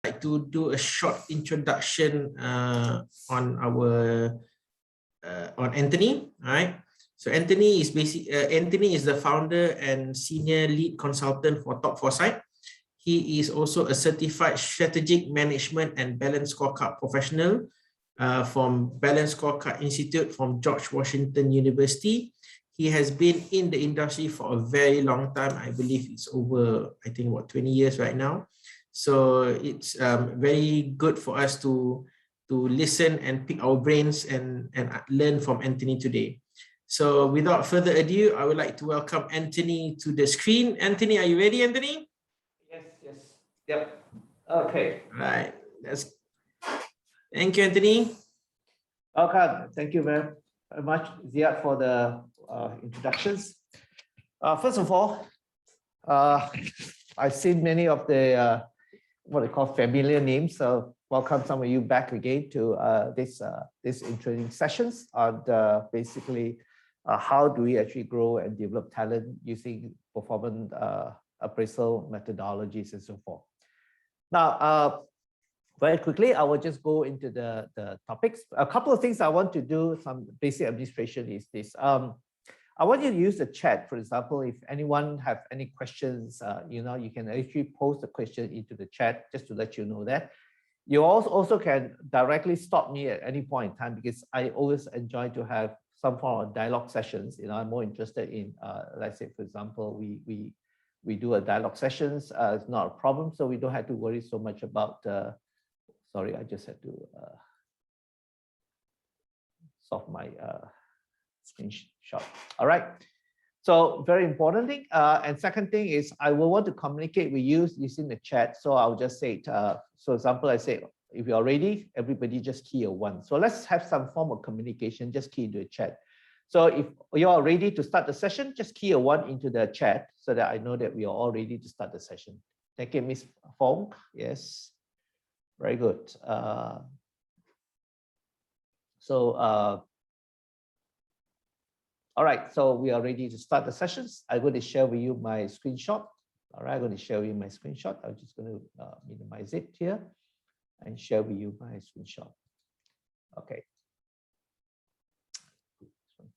like to do a short introduction on Anthony. All right. So Anthony is Anthony is the founder and senior lead consultant for Top Foresight. He is also a certified strategic management and balance scorecard professional from Balance Scorecard Institute from George Washington University. He has been in the industry for a very long time. I believe it's over, I think, what, 20 years right now. So it's very good for us to listen and pick our brains and learn from Anthony today. So without further ado, I would like to welcome Anthony to the screen. Anthony, are you ready, Anthony? Yes. Yep. Okay. Right. Thank you, Anthony. Okay. Thank you very much, Ziad, for the introductions. First of all, I've seen many of the what they call familiar names. So welcome some of you back again to this training sessions on basically how do we actually grow and develop talent using performance appraisal methodologies and so forth. Now, very quickly, I will just go into the topics. A couple of things I want to do, some basic administration is this. I want you to use the chat. For example, if anyone have any questions, you can actually post a question into the chat just to let you know that. You also can directly stop me at any point in time because I always enjoy to have some form of dialogue sessions. I'm more interested in, let's say, for example, we do a dialogue sessions. It's not a problem, so we don't have to worry so much about. Sorry, I just had to solve my screenshot. All right. So very important thing. And second thing is I will want to communicate with you using the chat. So I'll just say, so example, I say, if you're ready, everybody just key a 1. So let's have some form of communication, just key into the chat. So if you are ready to start the session, just key a 1 into the chat so that I know that we are all ready to start the session. Thank you, Miss Fong. Yes, very good. All right, so we are ready to start the sessions. I'm going to share with you my screenshot. All right, I'm going to share with you my screenshot. I'm just going to minimize it here and share with you my screenshot. Okay.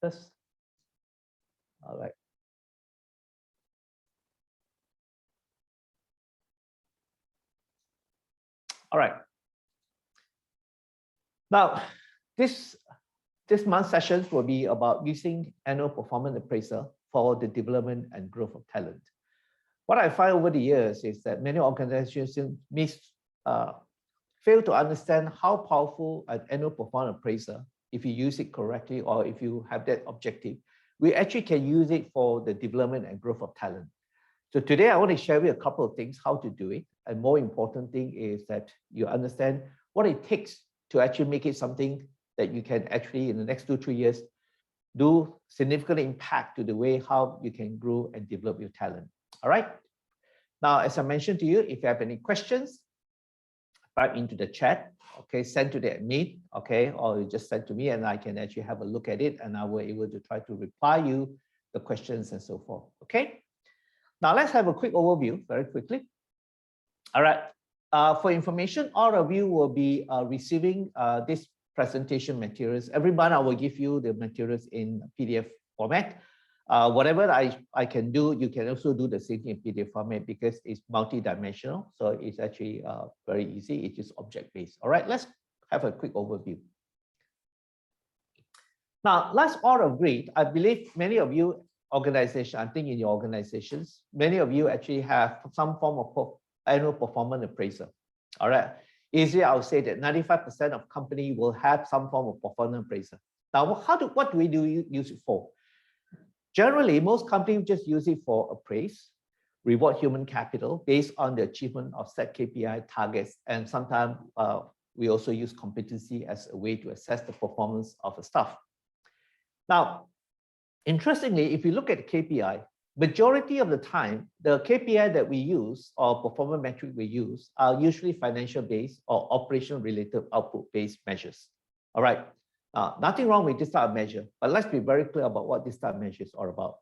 This. All right. All right. Now, this month's sessions will be about using annual performance appraisal for the development and growth of talent. What I find over the years is that many organizations fail to understand how powerful an annual performance appraisal, if you use it correctly or if you have that objective, we actually can use it for the development and growth of talent. So today I want to share with you a couple of things, how to do it. And more important thing is that you understand what it takes to actually make it something that you can actually in the next 2-3 years do significant impact to the way how you can grow and develop your talent. All right. Now, as I mentioned to you, if you have any questions, type into the chat, okay, send to the admin, okay, or you just send to me and I can actually have a look at it and I will be able to try to reply you the questions and so forth. Okay. Now let's have a quick overview very quickly. All right. For information, all of you will be receiving this presentation materials. Every month I will give you the materials in PDF format. Whatever I can do, you can also do the same in PDF format because it's multi-dimensional. So it's actually very easy. It is object-based. All right, let's have a quick overview. Now, let's all agree. I believe many of you organizations, I think in your organizations, many of you actually have some form of annual performance appraisal. All right. Easily, I'll say that 95% of company will have some form of performance appraisal. Now, what do we use it for? Generally, most companies just use it for appraise, reward human capital based on the achievement of set KPI targets. And sometimes we also use competency as a way to assess the performance of the staff. Now, interestingly, if you look at the KPI, majority of the time, the KPI that we use or performance metric we use are usually financial based or operation related output based measures. All right. Nothing wrong with this type of measure, but let's be very clear about what this type of measure is all about.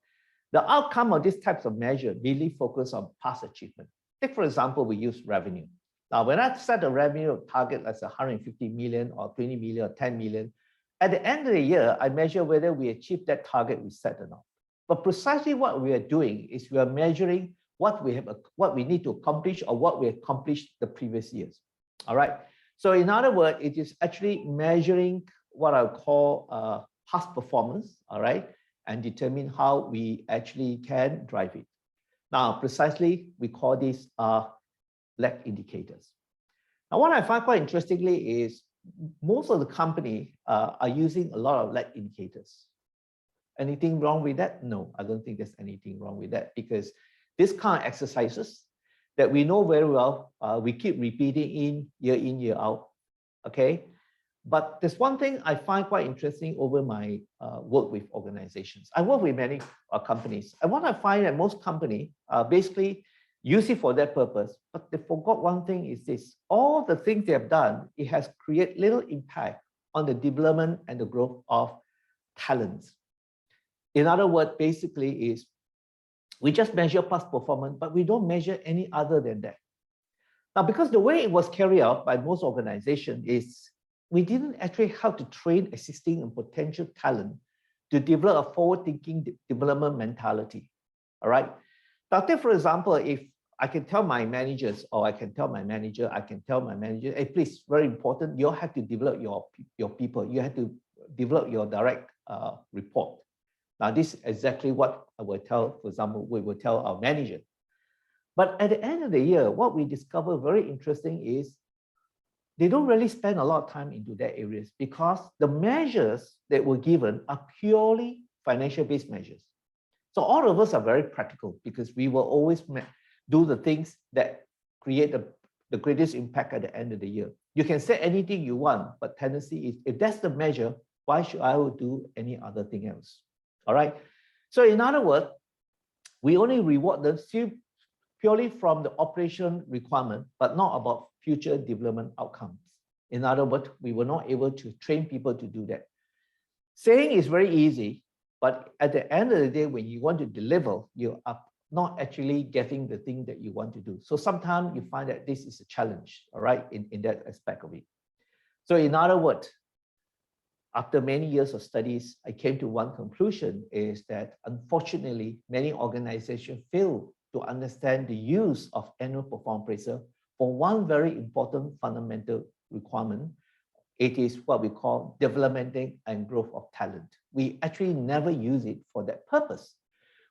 The outcome of these types of measure really focus on past achievement. Take, for example, we use revenue. Now, when I set a revenue target as 150 million or 20 million or 10 million, at the end of the year, I measure whether we achieve that target we set or not. But precisely what we are doing is we are measuring what we need to accomplish or what we accomplished the previous years. All right. So in other words, it is actually measuring what I call past performance, all right, and determine how we actually can drive it. Now, precisely, we call these lag indicators. Now, what I find quite interestingly is most of the company are using a lot of lag indicators. Anything wrong with that? No, I don't think there's anything wrong with that, because this kind of exercises that we know very well, we keep repeating in, year out, okay? But there's one thing I find quite interesting over my work with organizations. I work with many companies, and what I find that most companies basically use it for that purpose, but they forgot one thing is this: all the things they have done, it has created little impact on the development and the growth of talents. In other words, basically is we just measure past performance, but we don't measure any other than that. Now, because the way it was carried out by most organizations is we didn't actually have to train existing and potential talent to develop a forward-thinking development mentality. All right. Now, take for example, if I can tell my managers, or I can tell my manager, hey, please, very important, you have to develop your people. You have to develop your direct report. Now, this is exactly what I will tell, for example, we will tell our manager. But at the end of the year, what we discover very interesting is they don't really spend a lot of time into that areas, because the measures that were given are purely financial-based measures. So all of us are very practical, because we will always do the things that create the greatest impact at the end of the year. You can say anything you want, but tendency is, if that's the measure, why should I do any other thing else? All right. So in other words, we only reward them purely from the operation requirement, but not about future development outcomes. In other words, we were not able to train people to do that. Saying is very easy, but at the end of the day, when you want to deliver, you are not actually getting the thing that you want to do. So sometimes you find that this is a challenge, all right, in that aspect of it. So in other words, after many years of studies, I came to one conclusion, is that unfortunately, many organizations fail to understand the use of annual performance appraisal for one very important fundamental requirement. It is what we call development and growth of talent. We actually never use it for that purpose.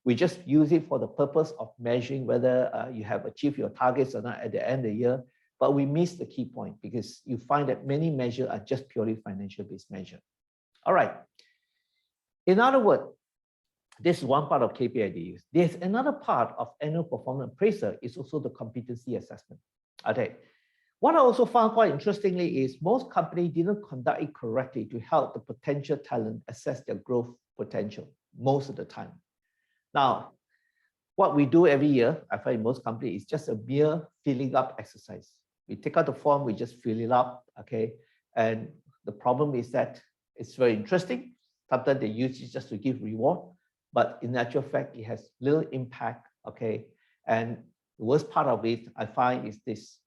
We just use it for the purpose of measuring whether you have achieved your targets or not at the end of the year. But we miss the key point, because you find that many measures are just purely financial-based measures. All right. In other words, this is one part of KPI they use. There's another part of annual performance appraisal is also the competency assessment. Okay. What I also found quite interestingly is most companies didn't conduct it correctly to help the potential talent assess their growth potential most of the time. Now, what we do every year, I find most companies, is just a mere filling up exercise. We take out the form, we just fill it up, okay? And the problem is that it's very interesting. Sometimes they use it just to give reward, but in actual fact, it has little impact, okay? And the worst part of it, I find, is this: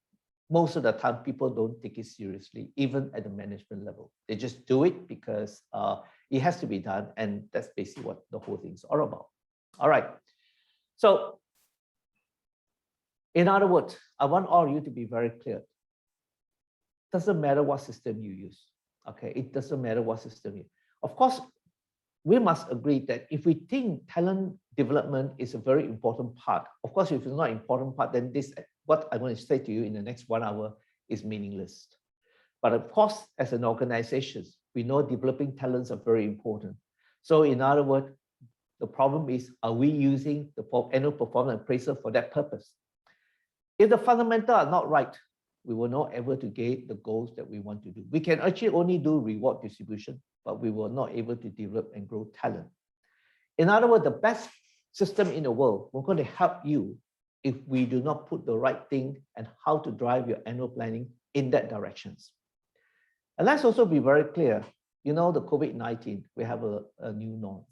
most of the time, people don't take it seriously, even at the management level. They just do it because it has to be done, and that's basically what the whole thing is all about. All right. So, in other words, I want all of you to be very clear. Doesn't matter what system you use. Okay, it doesn't matter what system you use. Of course, we must agree that if we think talent development is a very important part, of course, if it's not an important part, then this, what I'm going to say to you in the next 1 hour, is meaningless. But of course, as an organization, we know developing talents are very important. So in other words, the problem is, are we using the annual performance appraisal for that purpose? If the fundamentals are not right, we will not able to get the goals that we want to do. We can actually only do reward distribution, but we will not able to develop and grow talent. In other words, the best system in the world, we're going to help you if we do not put the right thing and how to drive your annual planning in that directions. And let's also be very clear, you know, the COVID-19, we have a new norms.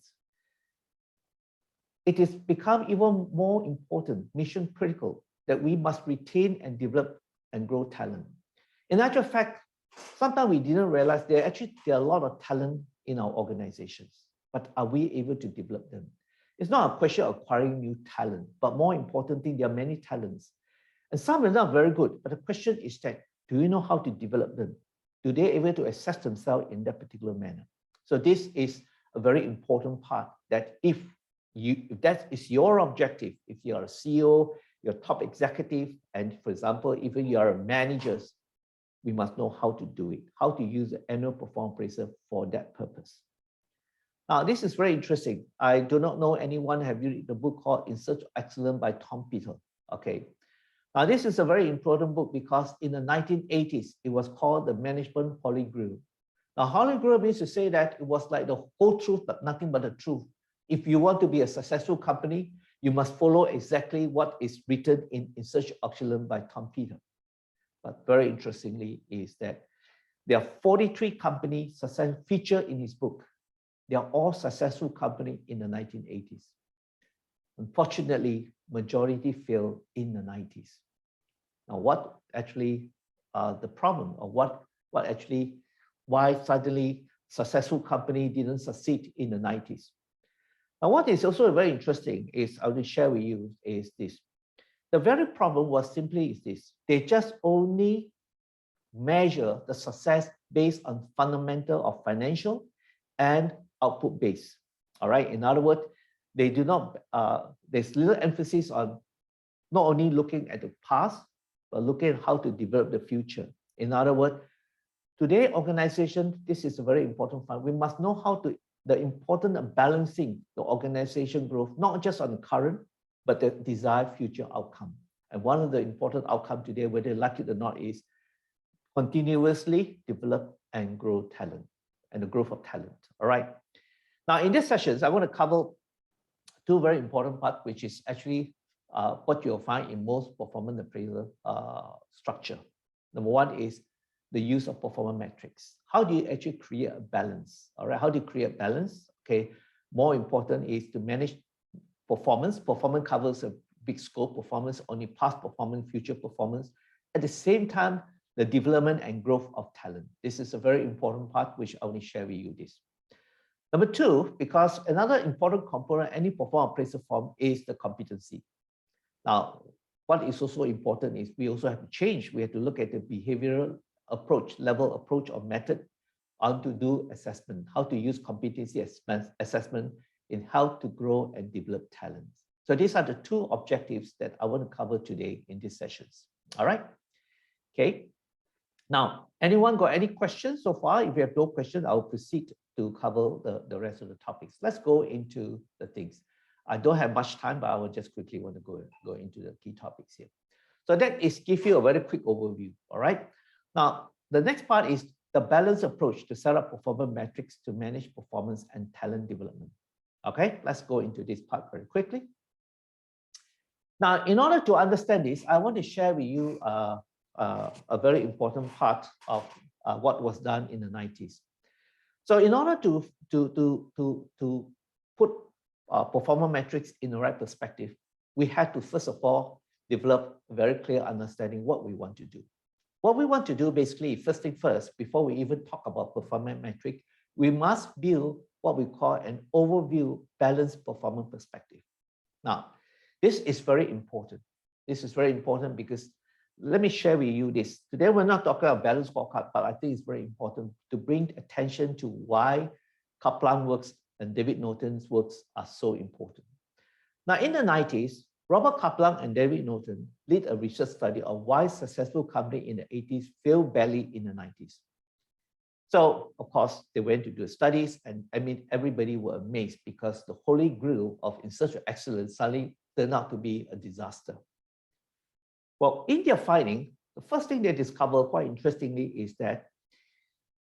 It has become even more important, mission critical, that we must retain and develop and grow talent. In actual fact, sometimes we didn't realize there are a lot of talent in our organizations, but are we able to develop them? It's not a question of acquiring new talent, but more importantly, there are many talents. And some are not very good, but the question is that, do you know how to develop them? Do they able to assess themselves in that particular manner? So this is a very important part, that if that is your objective, if you are a CEO, you're a top executive, and for example, even you are a manager, we must know how to do it, how to use the annual performance appraisal for that purpose. Now, this is very interesting. I do not know anyone have you read the book called In Search of Excellence by Tom Peters. Okay. Now, this is a very important book because in the 1980s, it was called the Management Holy Grail. Now, Holy Grail means to say that it was like the whole truth, but nothing but the truth. If you want to be a successful company, you must follow exactly what is written in Search of Excellence by Tom Peters. But very interestingly is that there are 43 companies featured in his book. They are all successful companies in the 1980s. Unfortunately, majority failed in the 90s. Now, what actually the problem, or why suddenly successful company didn't succeed in the 90s? Now, what is also very interesting is, I will share with you, is this. The very problem was simply is this. They just only measure the success based on fundamental or financial and output based. All right. In other words, they do not, there's little emphasis on not only looking at the past, but looking at how to develop the future. In other words, today organization, this is a very important part. We must know how to, the importance of balancing the organization growth, not just on the current, but the desired future outcome. And one of the important outcomes today, whether you like it or not, is continuously develop and grow talent, and the growth of talent. All right. Now, in these sessions, I want to cover two very important parts, which is actually what you'll find in most performance appraisal structure. Number one is the use of performance metrics. How do you actually create a balance? All right. How do you create balance? Okay. More important is to manage performance. Performance covers a big scope. Performance only past performance, future performance. At the same time, the development and growth of talent. This is a very important part, which I want to share with you this. Number two, because another important component any performance appraisal form is the competency. Now, what is also important is we also have to change. We have to look at the behavioral approach, level approach or method on to do assessment, how to use competency assessment in how to grow and develop talents. So these are the two objectives that I want to cover today in these sessions. All right. Okay. Now, anyone got any questions so far? If you have no questions, I'll proceed to cover the rest of the topics. Let's go into the things. I don't have much time, but I will just quickly want to go into the key topics here. So that is give you a very quick overview. All right. Now, the next part is the balanced approach to set up performance metrics to manage performance and talent development. Okay, let's go into this part very quickly. Now, in order to understand this, I want to share with you a very important part of what was done in the 90s. So in order to put performance metrics in the right perspective, we had to first of all develop a very clear understanding what we want to do. What we want to do basically, first thing first, before we even talk about performance metric, we must build what we call an overview balanced performance perspective. Now, this is very important. This is very important because let me share with you this. Today, we're not talking about balanced scorecard, but I think it's very important to bring attention to why Kaplan works and David Norton's works are so important. Now, in the 90s, Robert Kaplan and David Norton lead a research study of why successful companies in the 80s failed badly in the 90s. So, of course, they went to do studies, and I mean, everybody were amazed because the holy grail of In Search of Excellence suddenly turned out to be a disaster. Well, in their finding, the first thing they discovered, quite interestingly, is that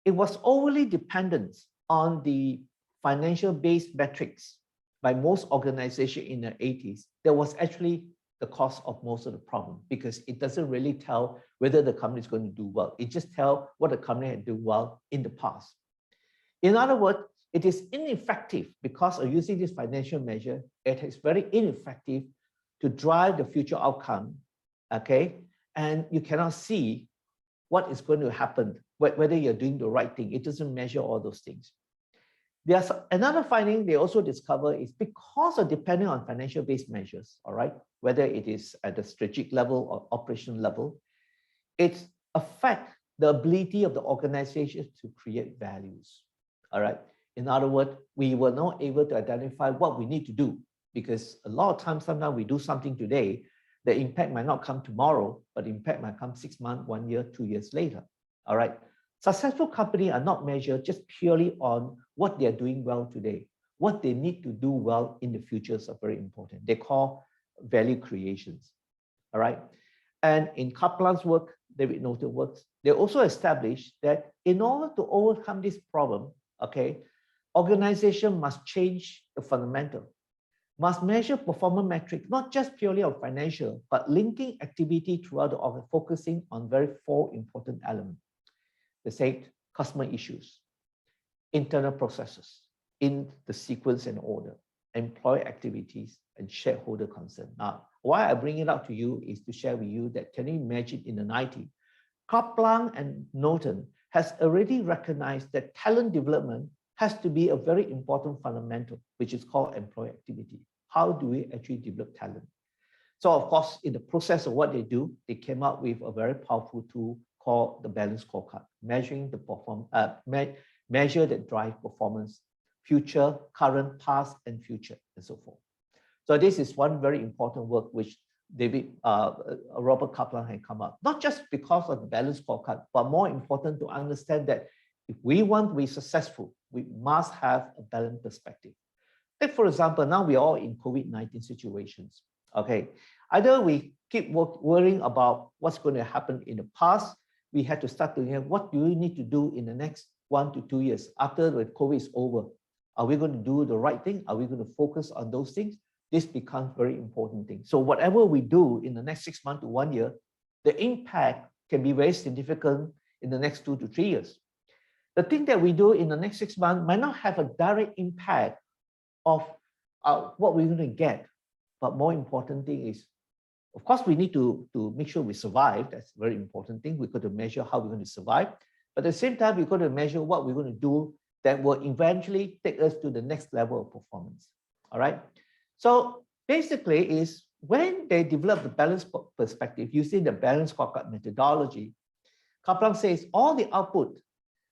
it was overly dependent on the financial-based metrics by most organizations in the 80s. That was actually the cause of most of the problem because it doesn't really tell whether the company is going to do well. It just tells what the company had done well in the past. In other words, it is ineffective because of using this financial measure. It is very ineffective to drive the future outcome, okay? and you cannot see what is going to happen, whether you're doing the right thing. It doesn't measure all those things. There's another finding they also discover is because of depending on financial-based measures, all right, whether it is at the strategic level or operational level, it affects the ability of the organization to create values, all right. In other words, we were not able to identify what we need to do, because a lot of times, sometimes we do something today, the impact might not come tomorrow, but the impact might come 6 months, 1 year, 2 years later, all right. Successful companies are not measured just purely on what they are doing well today. What they need to do well in the future is very important. They call value creations, all right. And in Kaplan's work, David Norton works, they also established that in order to overcome this problem, okay, organization must change the fundamental, must measure performance metrics, not just purely on financial, but linking activity throughout the org, focusing on very 4 important elements. They say customer issues, internal processes in the sequence and order, employee activities, and shareholder concern. Now, why I bring it up to you is to share with you that, can you imagine in the 90s, Kaplan and Norton has already recognized that talent development has to be a very important fundamental, which is called employee activity. How do we actually develop talent? So of course, in the process of what they do, they came up with a very powerful tool called the Balanced Scorecard, measuring the measure that drive performance, future, current, past, and future, and so forth. So this is one very important work which Robert Kaplan had come up, not just because of the Balanced Scorecard, but more important to understand that if we want to be successful, we must have a balanced perspective. Take, for example, now we are all in COVID-19 situations. Okay, either we keep worrying about what's going to happen in the past, we had to start to hear what do we need to do in the next 1 to 2 years after the COVID is over. Are we going to do the right thing? Are we going to focus on those things? This becomes very important thing. So whatever we do in the next 6 months to 1 year, the impact can be very significant in the next 2 to 3 years. The thing that we do in the next 6 months might not have a direct impact of what we're going to get. But more important thing is, of course, we need to make sure we survive. That's a very important thing. We've got to measure how we're going to survive. But at the same time, we've got to measure what we're going to do that will eventually take us to the next level of performance. All right. So basically is when they develop the balanced perspective using the Balanced Scorecard methodology, Kaplan says all the output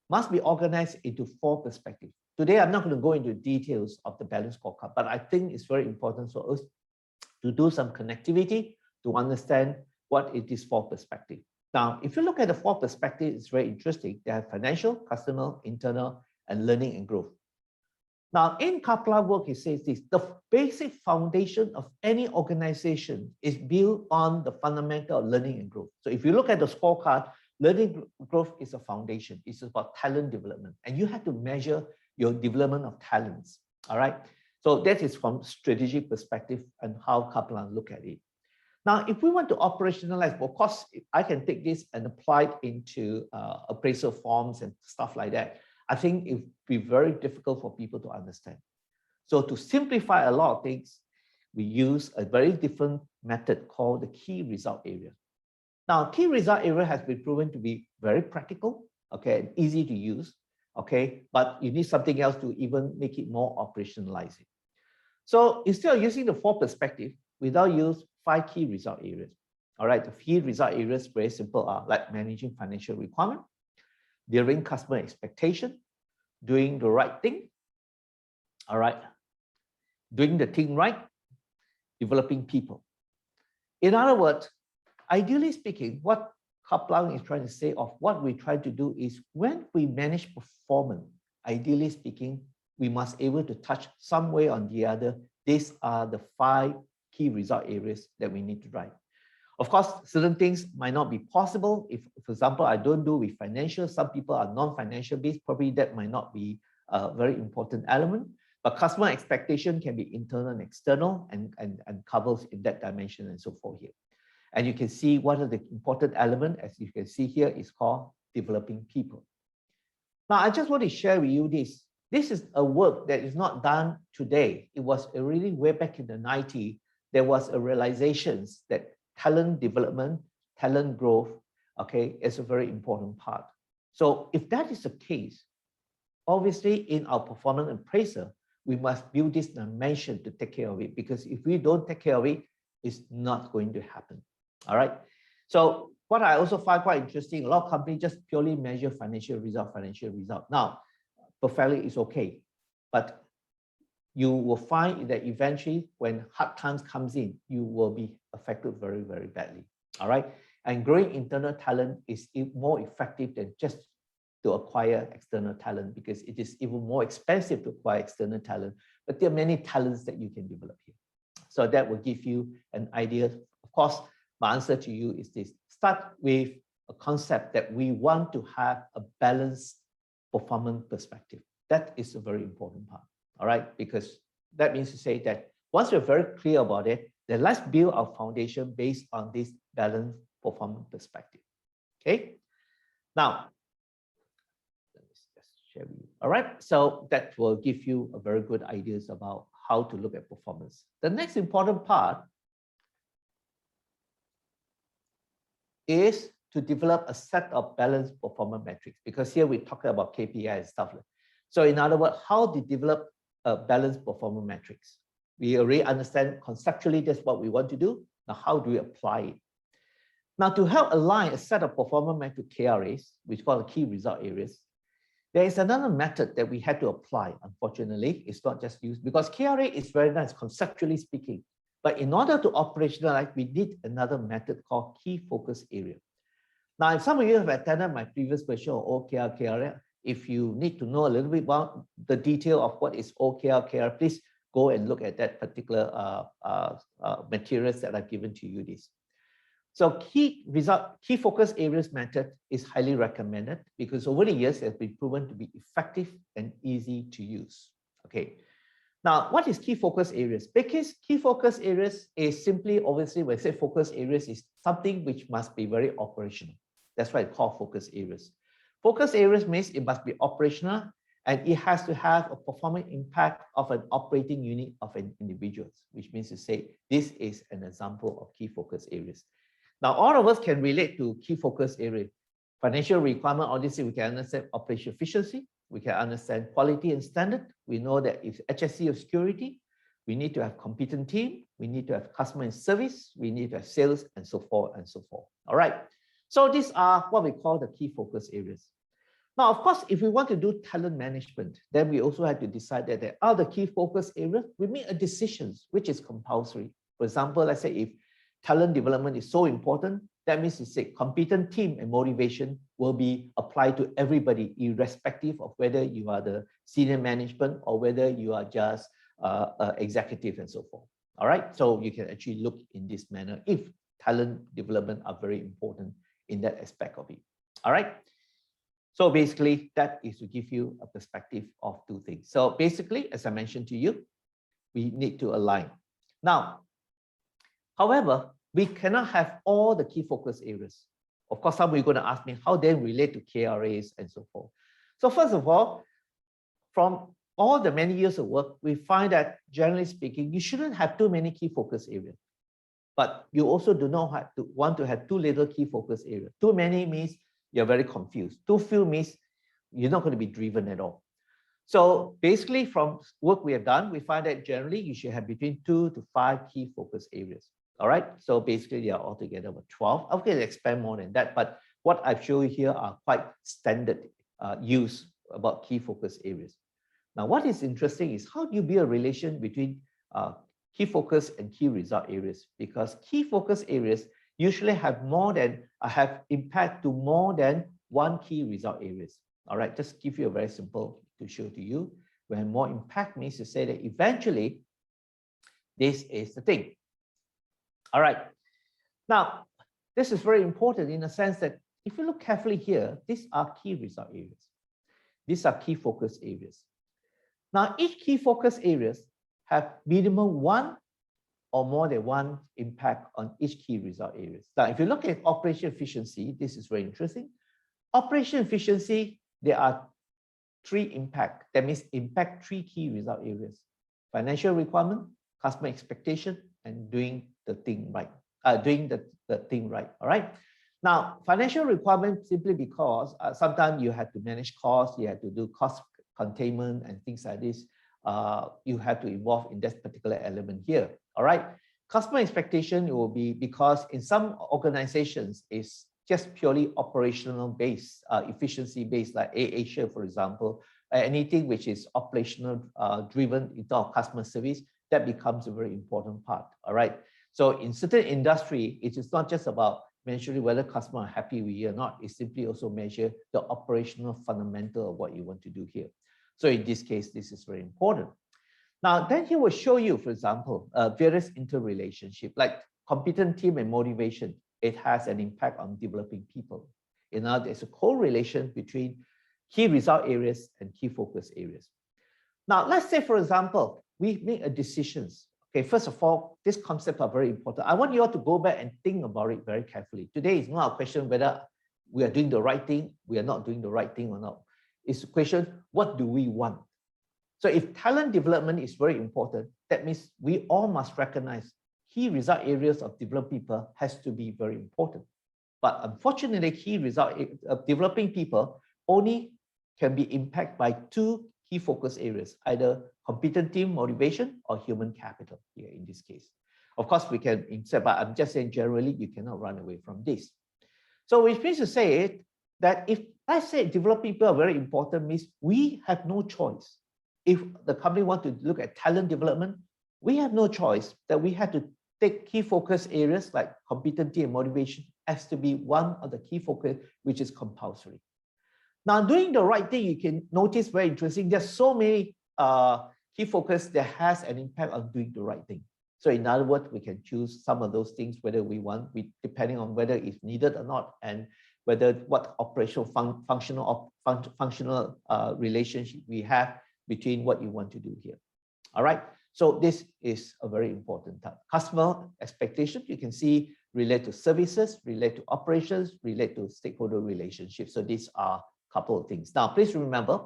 must be organized into 4 perspectives. Today, I'm not going to go into details of the Balanced Scorecard, but I think it's very important for us to do some connectivity to understand what it is 4 perspectives. Now, if you look at the 4 perspectives, it's very interesting. They have financial, customer, internal, and learning and growth. Now, in Kaplan work, he says this, the basic foundation of any organization is built on the fundamental of learning and growth. So if you look at the scorecard, learning growth is a foundation. It's about talent development, and you have to measure your development of talents, all right? So that is from strategic perspective and how Kaplan look at it. Now, if we want to operationalize, of course, I can take this and apply it into appraisal forms and stuff like that. I think it would be very difficult for people to understand. So to simplify a lot of things, we use a very different method called the key result area. Now, key result area has been proven to be very practical, okay, and easy to use, okay, but you need something else to even make it more operationalizing. So instead of using the 4 perspectives, we now use 5 key result areas. All right, the key result areas, very simple, are like managing financial requirement, delivering customer expectation, doing the right thing, all right, doing the thing right, developing people. In other words, ideally speaking, what Kaplan is trying to say of what we try to do is when we manage performance, ideally speaking, we must able to touch some way or the other. These are the 5 key result areas that we need to drive. Of course, certain things might not be possible. If, for example, I don't do with financial, some people are non-financial based, probably that might not be a very important element. But customer expectation can be internal and external and covers in that dimension and so forth here. And you can see what are the important elements, as you can see here, is called developing people. Now, I just want to share with you this. This is a work that is not done today. It was really way back in the 90s. There was a realization that talent development, talent growth, okay, is a very important part. So if that is the case, obviously in our performance appraisal, we must build this dimension to take care of it, because if we don't take care of it, it's not going to happen. All right. So what I also find quite interesting, a lot of companies just purely measure financial result. Now, perfectly is okay, but you will find that eventually when hard times comes in, you will be affected very, very badly. All right. And growing internal talent is more effective than just to acquire external talent, because it is even more expensive to acquire external talent, but there are many talents that you can develop here. So that will give you an idea. Of course, my answer to you is this: start with a concept that we want to have a balanced performance perspective. That is a very important part. All right, because that means to say that once we're very clear about it, then let's build our foundation based on this balanced performance perspective. Okay. Now, let me just share with you. All right, so that will give you a very good ideas about how to look at performance. The next important part is to develop a set of balanced performance metrics, because here we're talking about KPI and stuff. So in other words, how to develop a balanced performance metrics. We already understand conceptually that's what we want to do. Now, how do we apply it? Now, to help align a set of performance metric KRAs, which call the key result areas, there is another method that we had to apply. Unfortunately, it's not just used, because KRA is very nice conceptually speaking, but in order to operationalize, we need another method called key focus area. Now, if some of you have attended my previous version of OKR KRA, if you need to know a little bit about the detail of what is OKR KRA, please go and look at that particular materials that I've given to you this. So key focus areas method is highly recommended, because over the years it has been proven to be effective and easy to use. Okay. Now, what is key focus areas? Because key focus areas is simply, obviously, when I say focus areas, is something which must be very operational. That's why it's called focus areas. Focus areas means it must be operational, and it has to have a performance impact of an operating unit of an individual, which means to say this is an example of key focus areas. Now, all of us can relate to key focus area. Financial requirement, obviously, we can understand operational efficiency. We can understand quality and standard. We know that if HSE or security, we need to have competent team. We need to have customer and service. We need to have sales, and so forth and so forth. All right. So these are what we call the key focus areas. Now, of course, if we want to do talent management, then we also have to decide that there are the key focus areas. We make a decision which is compulsory. For example, let's say if talent development is so important, that means to say competent team and motivation will be applied to everybody, irrespective of whether you are the senior management or whether you are just executive and so forth. All right. So you can actually look in this manner if talent development are very important in that aspect of it. All right. So basically, that is to give you a perspective of two things. So basically, as I mentioned to you, we need to align. Now, however, we cannot have all the key focus areas. Of course, some of you are going to ask me how they relate to KRAs and so forth. So first of all, from all the many years of work, we find that generally speaking, you shouldn't have too many key focus areas. But you also do not have to want to have too little key focus areas. Too many means you're very confused. Too few means you're not going to be driven at all. So basically, from work we have done, we find that generally you should have between 2 to 5 key focus areas. All right. So basically, they are altogether about 12. Okay, let's expand more than that. But what I've shown you here are quite standard use about key focus areas. Now, what is interesting is how do you build a relation between key focus and key result areas? Because key focus areas usually have impact to more than one key result areas. All right, just give you a very simple to show to you. When more impact means to say that eventually this is the thing. All right. Now, this is very important in the sense that if you look carefully here, these are key result areas. These are key focus areas. Now, each key focus areas have minimum one or more than one impact on each key result areas. Now, if you look at operation efficiency, this is very interesting. Operation efficiency, there are 3 impact. That means impact 3 key result areas: financial requirement, customer expectation, and doing the thing right. All right. Now, financial requirements simply because sometimes you have to manage costs, you have to do cost containment and things like this. You have to involve in that particular element here. All right. Customer expectation will be because in some organizations it's just purely operational based, efficiency based, like Asia, for example, anything which is operational driven in terms of customer service, that becomes a very important part. All right. So in certain industry, it is not just about measuring whether customers are happy with you or not. It simply also measure the operational fundamental of what you want to do here. So in this case, this is very important. Now, then he will show you, for example, various interrelationship, like competent team and motivation. It has an impact on developing people. You know, there's a correlation between key result areas and key focus areas. Now, let's say, for example, we make a decisions. Okay, first of all, these concepts are very important. I want you all to go back and think about it very carefully. Today is not a question whether we are doing the right thing, we are not doing the right thing or not. It's a question, what do we want? So if talent development is very important, that means we all must recognize key result areas of developing people has to be very important. But unfortunately, key result of developing people only can be impacted by two key focus areas, either competent team motivation or human capital here in this case. Of course, we can insert, but I'm just saying generally, you cannot run away from this. So which means to say that if I say developing people are very important, means we have no choice. If the company wants to look at talent development, we have no choice that we have to take key focus areas like competency and motivation has to be one of the key focus, which is compulsory. Now, doing the right thing, you can notice very interesting. There's so many key focus that has an impact on doing the right thing. So in other words, we can choose some of those things, whether we want, depending on whether it's needed or not, and whether what operational functional relationship we have between what you want to do here. All right. So this is a very important type. Customer expectation, you can see relate to services, relate to operations, relate to stakeholder relationships. So these are a couple of things. Now, please remember,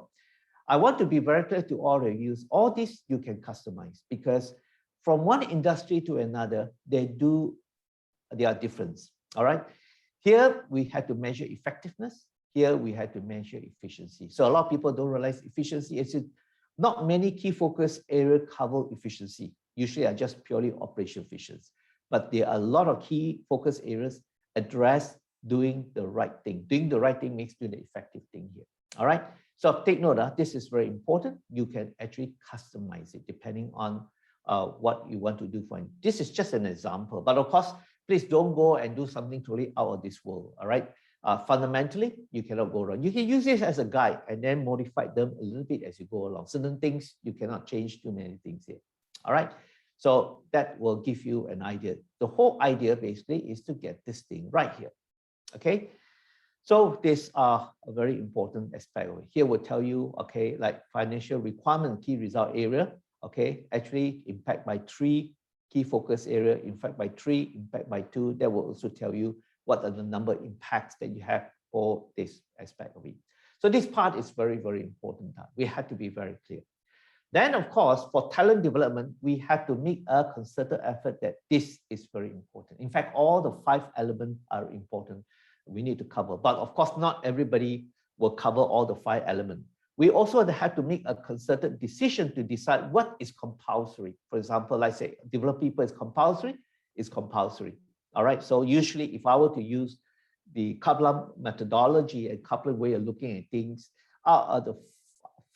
I want to be very clear to all of you, all this you can customize because from one industry to another, there are differences. All right. Here we had to measure effectiveness. Here we had to measure efficiency. So a lot of people don't realize efficiency. It's not many key focus areas cover efficiency. Usually are just purely operational efficiency. But there are a lot of key focus areas address doing the right thing. Doing the right thing makes doing the effective thing here. All right. So take note, this is very important. You can actually customize it depending on what you want to do for it. This is just an example. But of course, please don't go and do something totally out of this world. All right. Fundamentally, you cannot go wrong. You can use this as a guide and then modify them a little bit as you go along. Certain things you cannot change too many things here. All right. So that will give you an idea. The whole idea basically is to get this thing right here. Okay. So these are a very important aspect of it. Here will tell you, okay, like financial requirement, key result area, okay, actually impact by 3 key focus area, in fact by 3, impact by 2. That will also tell you what are the number of impacts that you have for this aspect of it. So this part is very, very important. We have to be very clear. Then, of course, for talent development, we have to make a concerted effort that this is very important. In fact, all the 5 elements are important. We need to cover. But of course, not everybody will cover all the 5 elements. We also have to make a concerted decision to decide what is compulsory. For example, like say, develop people is compulsory, it's compulsory. All right. So usually if I were to use the Kaplan methodology and Kaplan way of looking at things, out of the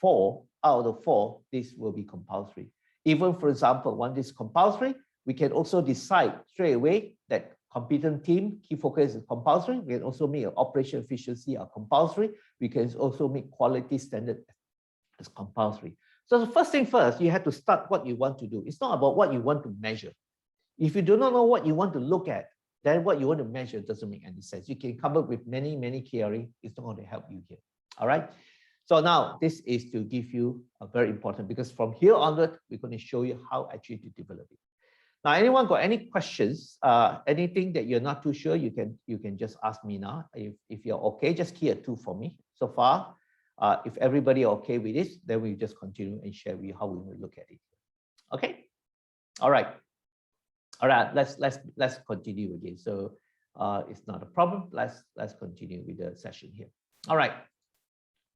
four, this will be compulsory. Even for example, when this is compulsory, we can also decide straight away that competent team, key focus is compulsory. We can also make operation efficiency are compulsory. We can also make quality standard as compulsory. So the first thing first, you have to start what you want to do. It's not about what you want to measure. If you do not know what you want to look at, then what you want to measure doesn't make any sense. You can come up with many, many KRA. It's not going to help you here. All right. So now this is to give you a very important, because from here onward, we're going to show you how actually to develop it. Now, anyone got any questions? Anything that you're not too sure, you can just ask me now. If you're okay, just key a 2 for me so far. If everybody are okay with this, then we just continue and share with you how we will look at it. Okay. All right. All right. Let's continue again. So it's not a problem. Let's continue with the session here. All right.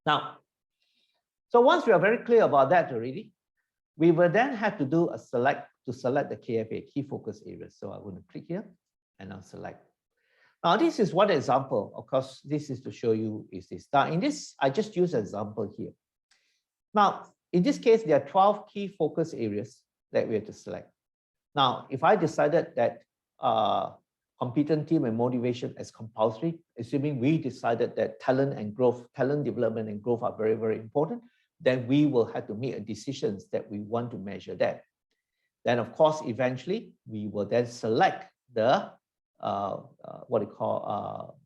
Now, so once we are very clear about that already, we will then have to do a select to select the KFA, key focus areas. So I'm going to click here and I'll select. Now, this is one example. Of course, this is to show you is this. Now, in this, I just use an example here. Now, in this case, there are 12 key focus areas that we have to select. Now, if I decided that competent team and motivation as compulsory, assuming we decided that talent and growth, talent development and growth are very, very important, then we will have to make decisions that we want to measure that. Then, of course, eventually, we will then select the what we call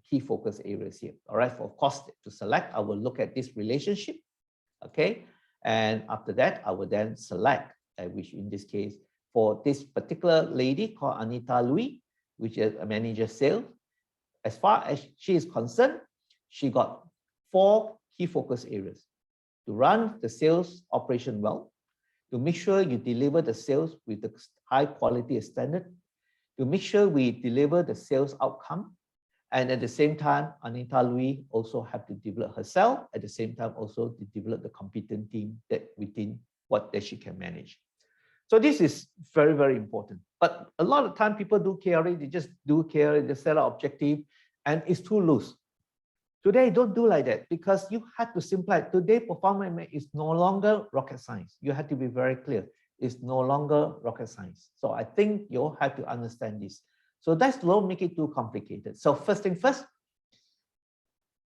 key focus areas here. All right, of course, to select, I will look at this relationship, okay? And after that, I will then select, which in this case, for this particular lady called Anita Louis, which is a manager sales. As far as she is concerned, she got 4 key focus areas: to run the sales operation well, to make sure you deliver the sales with the high quality standard, to make sure we deliver the sales outcome, and at the same time, Anita Louis also have to develop herself, at the same time also to develop the competent team that within what that she can manage. So this is very, very important. But a lot of time people do KRA, they just do KRA, they set an objective, and it's too loose. Today, don't do like that, because you have to simplify. Today, performance is no longer rocket science. You have to be very clear. It's no longer rocket science. So I think you have to understand this. So that's don't make it too complicated. So first thing first,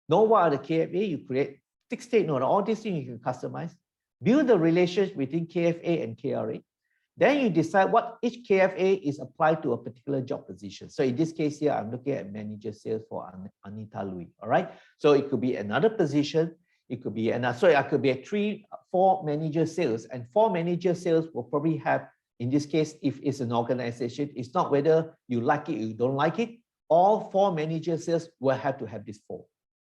know what are the KFA, you create 6 state note, all these things you can customize, build the relationship between KFA and KRA. Then you decide what each KFA is applied to a particular job position. So in this case here, I'm looking at manager sales for Anita Louis. All right. So it could be another position. It could be another. So it could be a 3-4 manager sales, and 4 manager sales will probably have, in this case, if it's an organization, it's not whether you like it or you don't like it. All 4 manager sales will have to have this 4.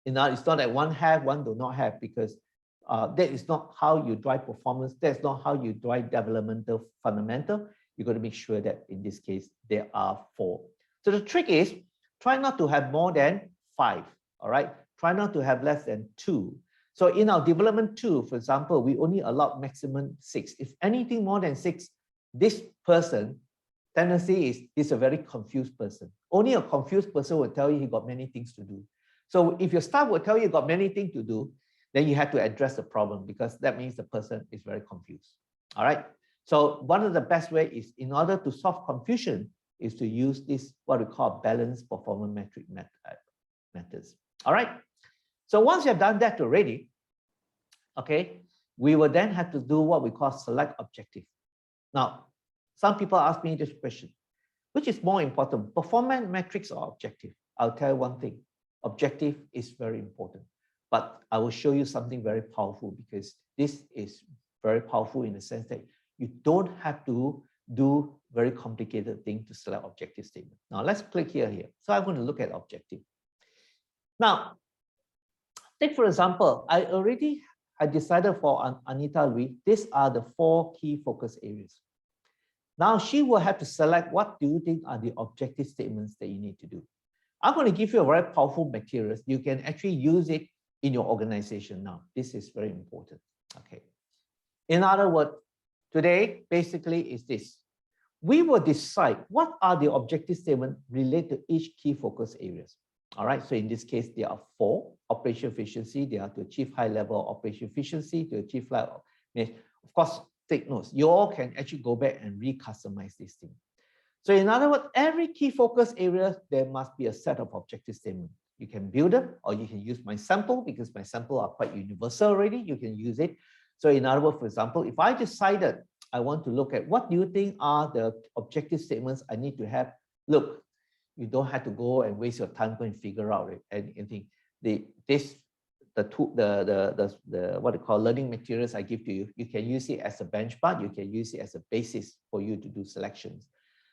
It's not that one have, one do not have, because that is not how you drive performance. That's not how you drive developmental fundamental. You've got to make sure that in this case, there are 4. So the trick is try not to have more than 5. All right. Try not to have less than 2. So in our development 2, for example, we only allow maximum 6. If anything more than 6, this person tendency is he's a very confused person. Only a confused person will tell you he got many things to do. So if your staff will tell you got many things to do, then you have to address the problem, because that means the person is very confused. All right. So one of the best way is, in order to solve confusion, is to use this, what we call balanced performance metric methods. All right. So once you have done that already, okay, we will then have to do what we call select objective. Now, some people ask me this question: which is more important, performance metrics or objective? I'll tell you one thing: objective is very important. But I will show you something very powerful, because this is very powerful in the sense that you don't have to do very complicated thing to select objective statement. Now let's click here. So I'm going to look at objective. Now, take for example, I decided for Anita Louis, these are the 4 key focus areas. Now she will have to select what do you think are the objective statements that you need to do. I'm going to give you a very powerful materials. You can actually use it in your organization now. This is very important. Okay. In other words, today basically is this. We will decide what are the objective statements related to each key focus areas. All right. So in this case, there are 4: operation efficiency. They are to achieve high level of operation efficiency, to achieve level. Of course, take notes. You all can actually go back and re-customize this thing. So in other words, every key focus area, there must be a set of objective statements. You can build them, or you can use my sample, because my sample are quite universal already. You can use it. So in other words, for example, if I decided I want to look at what do you think are the objective statements I need to have, look, you don't have to go and waste your time going figure out anything. What they call learning materials I give to you, you can use it as a benchmark. You can use it as a basis for you to do selections.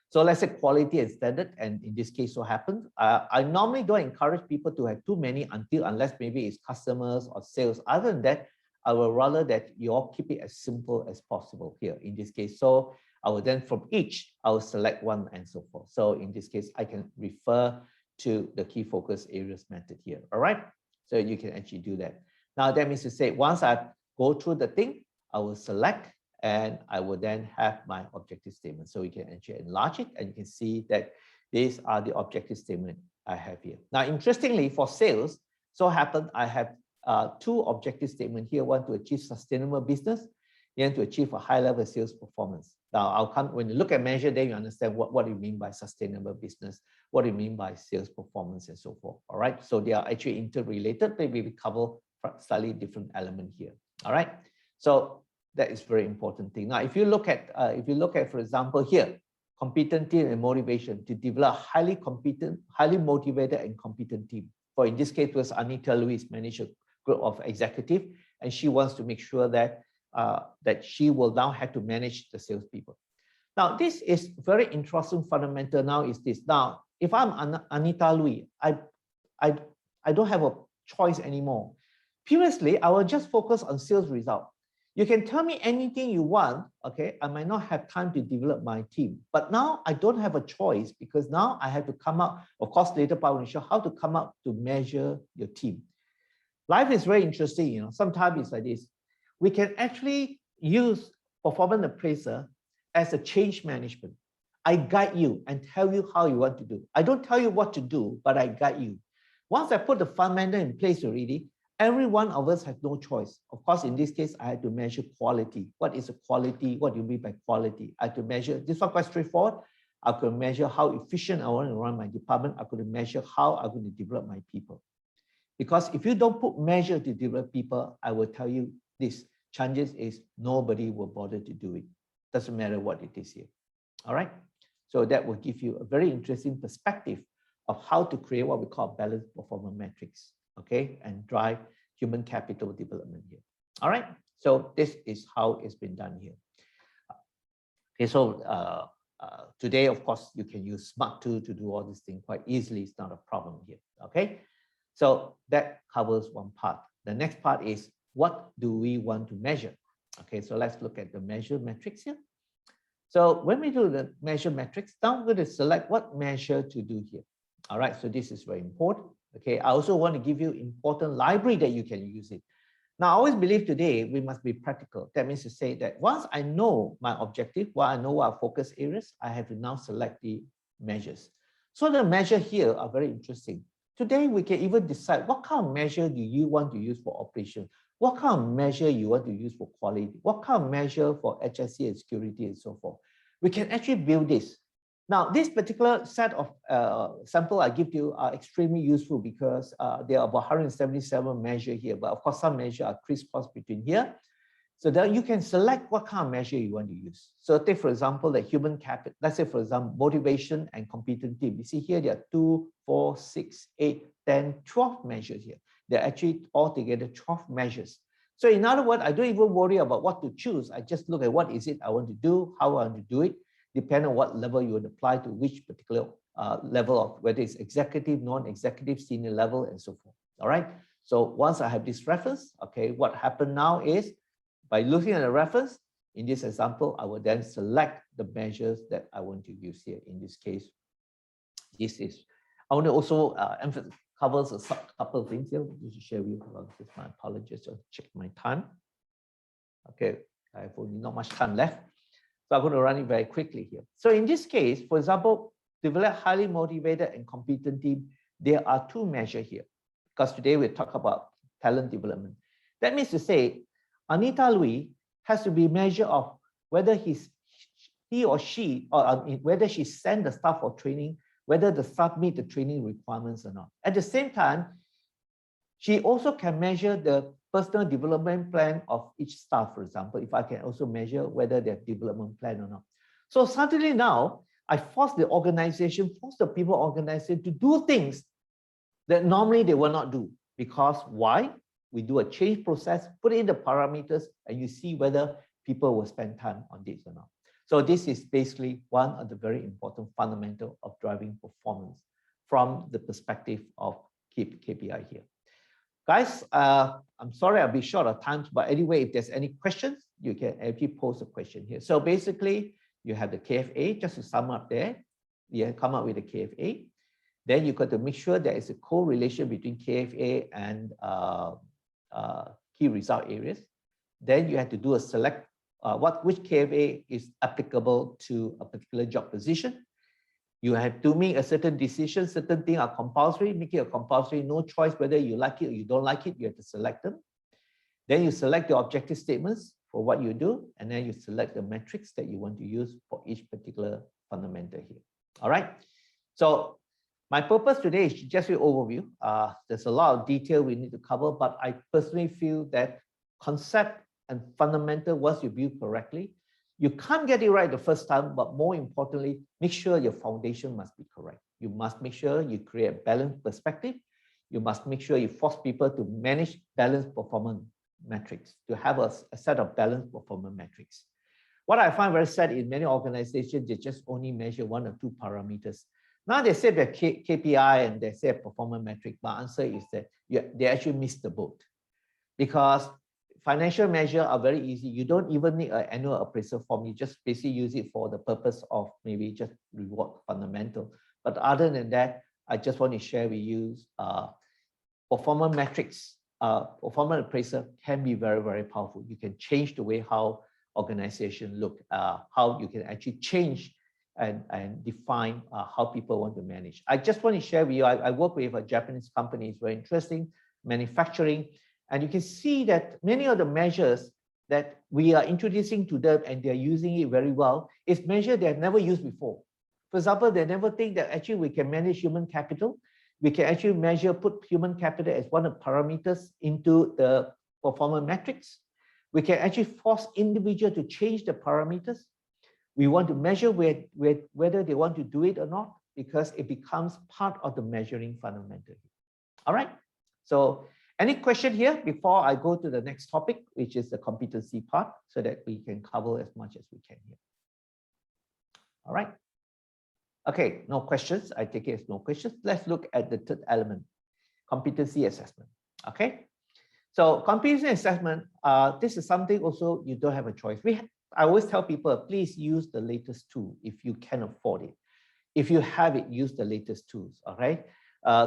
So let's say quality and standard, and in this case, what happens? I normally don't encourage people to have too many unless maybe it's customers or sales. Other than that, I will rather that you all keep it as simple as possible here in this case. So I will then from each, I will select one and so forth. So in this case, I can refer to the key focus areas method here. All right. So you can actually do that. Now that means to say, once I go through the thing, I will select and I will then have my objective statement. So we can actually enlarge it and you can see that these are the objective statement I have here. Now, interestingly, for sales, so happen I have two objective statements here, one to achieve sustainable business, and to achieve a high level sales performance. Now, I'll come when you look at measure, then you understand what you mean by sustainable business, what do you mean by sales performance and so forth. All right. So they are actually interrelated. Maybe we cover slightly different element here. All right. So that is very important thing. Now, if you look at, for example, here, competency and motivation to develop highly competent, highly motivated and competent team. For in this case, it was Anita Louise managed a group of executive, and she wants to make sure that that she will now have to manage the salespeople. Now, this is very interesting fundamental now is this. Now, if I'm Anita Louise, I don't have a choice anymore. Previously, I will just focus on sales result. You can tell me anything you want, okay? I might not have time to develop my team, but now I don't have a choice because now I have to come up, of course, later part will show how to come up to measure your team. Life is very interesting, you know, sometimes it's like this. We can actually use performance appraiser as a change management. I guide you and tell you how you want to do. I don't tell you what to do, but I guide you. Once I put the fundamental in place already, every one of us has no choice. Of course, in this case, I had to measure quality. What is a quality? What do you mean by quality? I had to measure, this one quite straightforward. I could measure how efficient I want to run my department. I could measure how I'm going to develop my people. Because if you don't put measure to develop people, I will tell you this, chances is nobody will bother to do it. Doesn't matter what it is here. All right. So that will give you a very interesting perspective of how to create what we call balanced performance metrics, okay, and drive human capital development here. All right. So this is how it's been done here. Okay. So today, of course, you can use Smart Tool to do all these things quite easily. It's not a problem here. Okay. So that covers one part. The next part is what do we want to measure? Okay, so let's look at the measure metrics here. So when we do the measure metrics, now we're going to select what measure to do here. All right, so this is very important. Okay, I also want to give you important library that you can use it. Now, I always believe today we must be practical. That means to say that once I know my objective, I know what our focus areas, I have to now select the measures. So the measure here are very interesting. Today, we can even decide what kind of measure do you want to use for operation? What kind of measure you want to use for quality? What kind of measure for HSE and security and so forth? We can actually build this. Now, this particular set of sample I give you are extremely useful because there are about 177 measures here, but of course, some measures are crisscross between here. So that you can select what kind of measure you want to use. So take, for example, the human capital. Let's say, for example, motivation and competent team. You see here, there are 2, 4, 6, 8, 10, 12 measures here. They're actually altogether 12 measures. So in other words, I don't even worry about what to choose. I just look at what is it I want to do, how I want to do it, depending on what level you would apply to which particular level of whether it's executive, non-executive, senior level, and so forth. All right. So once I have this reference, okay, what happened now is by looking at the reference, in this example, I will then select the measures that I want to use here. In this case, this is, I want to also covers a couple of things here. Just to share with you. My apologies. I'll check my time. Okay, I have only not much time left. So I'm going to run it very quickly here. So in this case, for example, develop highly motivated and competent team. There are two measures here because today we talk about talent development. That means to say, Anita Louise has to be measured of whether he or she, or whether she sent the staff for training, whether the staff meet the training requirements or not. At the same time, she also can measure the personal development plan of each staff, for example, if I can also measure whether they have development plan or not. So suddenly now, I force the organization, force the people organization to do things that normally they will not do. Because why? We do a change process, put in the parameters, and you see whether people will spend time on this or not. So this is basically one of the very important fundamental of driving performance from the perspective of KPI here. Guys, I'm sorry I'll be short of time, but anyway, if there's any questions, you can actually pose a question here. So basically, You have the KFA, just to sum up there. You come up with the KFA. Then you got to make sure there is a correlation between KFA and key result areas. Then you have to do a select which KFA is applicable to a particular job position. You have to make a certain decision. Certain things are compulsory. Make it a compulsory. No choice whether you like it or you don't like it. You have to select them. Then you select the objective statements for what you do, and then you select the metrics that you want to use for each particular fundamental here. All right. So my purpose today is just an overview. There's a lot of detail we need to cover, but I personally feel that concept and fundamental, once you view correctly, you can't get it right the first time, but more importantly, make sure your foundation must be correct. You must make sure you create a balanced perspective. You must make sure you force people to manage balanced performance metrics, to have a set of balanced performance metrics. What I find very sad in many organizations, they just only measure 1 or 2 parameters. Now they say that KPI and they say performance metric. My answer is that they actually missed the boat, because financial measures are very easy. You don't even need an annual appraisal form. You just basically use it for the purpose of maybe just reward fundamental. But other than that, I just want to share with you performance metrics. Performance appraisal can be very, very powerful. You can change the way how organizations look, how you can actually change and define how people want to manage. I just want to share with you, I work with a Japanese company. It's very interesting, manufacturing. And you can see that many of the measures that we are introducing to them and they're using it very well is measures they have never used before. For example, they never think that actually we can manage human capital. We can actually put human capital as one of the parameters into the performance metrics. We can actually force individuals to change the parameters. We want to measure whether they want to do it or not, because it becomes part of the measuring fundamental. All right. So any question here before I go to the next topic, which is the competency part, so that we can cover as much as we can here. All right. Okay, no questions. I take it as no questions. Let's look at the third element, competency assessment. Okay. So competency assessment, this is something also you don't have a choice. I always tell people, please use the latest tool if you can afford it. If you have it, use the latest tools. All right.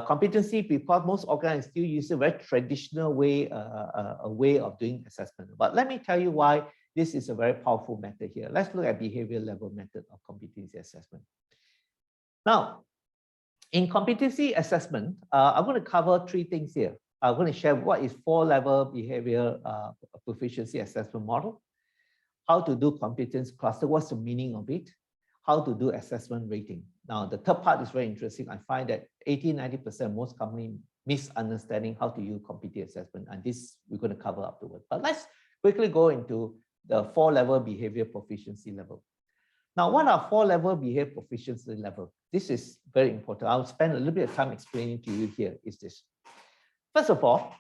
Competency, because most organizations still use a very traditional way, a way of doing assessment. But let me tell you why this is a very powerful method here. Let's look at behavior level method of competency assessment. Now, in competency assessment, I'm going to cover 3 things here. I'm going to share what is 4-level behavior proficiency assessment model, how to do competence cluster, what's the meaning of it, how to do assessment rating. Now, the third part is very interesting. I find that 80–90% most companies misunderstanding how to use competency assessment, and this we're going to cover afterwards. But let's quickly go into the 4-level behavior proficiency level. Now, what are 4-level behavior proficiency level? This is very important. I'll spend a little bit of time explaining to you here is this. First of all,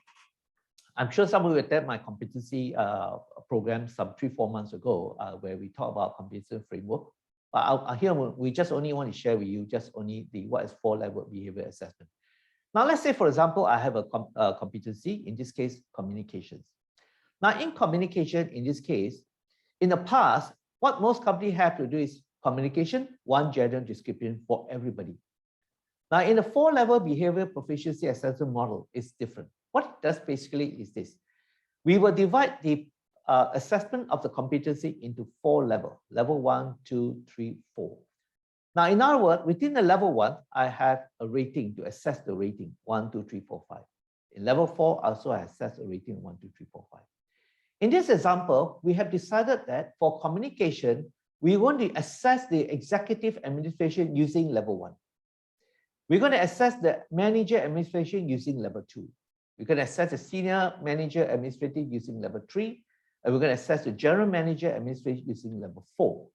I'm sure some of you attended my competency program some 3–4 months ago, where we talk about competency framework. But here we just only want to share with you just only what is 4-level behavior assessment. Now, let's say, for example, I have a competency, in this case, communications. Now, in communication, in this case, in the past, what most companies have to do is communication, one general description for everybody. Now, in the 4-level behavior proficiency assessment model, it's different. What it does basically is this. We will divide the assessment of the competency into 4 levels, level 1, 2, 3, 4. Now, in other words, within the level 1, I have a rating to assess the rating 1, 2, 3, 4, 5. In level 4, also I assess a rating 1, 2, 3, 4, 5. In this example, we have decided that for communication, we want to assess the executive administration using level 1. We're going to assess the manager administration using level 2. We're going to assess the senior manager administrative using level 3. And we're going to assess the general manager administration using level 4.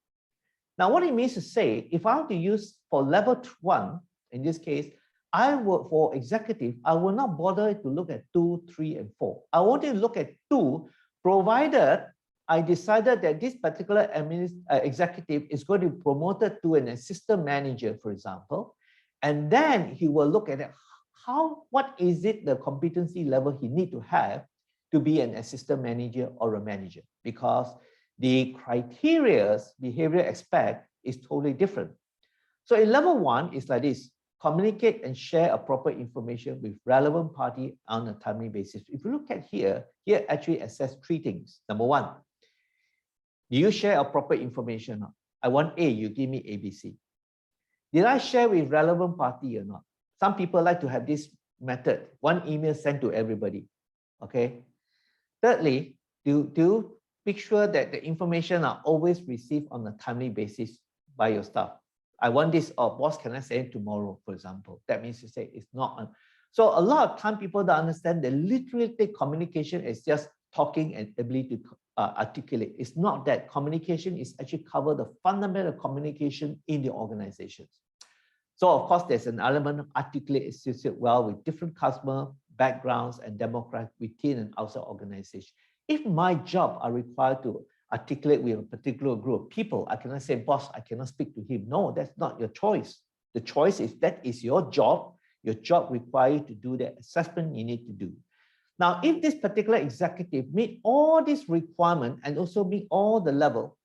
Now, what it means to say, if I want to use for level 1, in this case, I will, for executive, I will not bother to look at 2, 3, and 4. I want to look at 2, provided I decided that this particular executive is going to be promoted to an assistant manager, for example, and then he will look at it, what is it the competency level he need to have to be an assistant manager or a manager? Because The criteria, behavior aspect is totally different. So in level 1, it's like this: communicate and share appropriate information with relevant party on a timely basis. If you look at here actually assess 3 things. Number 1, do you share appropriate information? I want A, you give me ABC. Did I share with relevant party or not? Some people like to have this method, one email sent to everybody. Okay. Thirdly, do make sure that the information are always received on a timely basis by your staff. I want this, or boss, can I send it tomorrow, for example? That means to say it's not on. So a lot of time people don't understand, they literally take communication as just talking and ability to articulate. It's not that. Communication is actually cover the fundamental communication in the organizations. So of course, there's an element of articulate associate well with different customer backgrounds and demographics within and outside organization. If my job are required to articulate with a particular group of people, I cannot say, boss, I cannot speak to him. No, that's not your choice. The choice is that is your job. Your job requires you to do the assessment you need to do. Now, if this particular executive meet all these requirements and also meet all the level,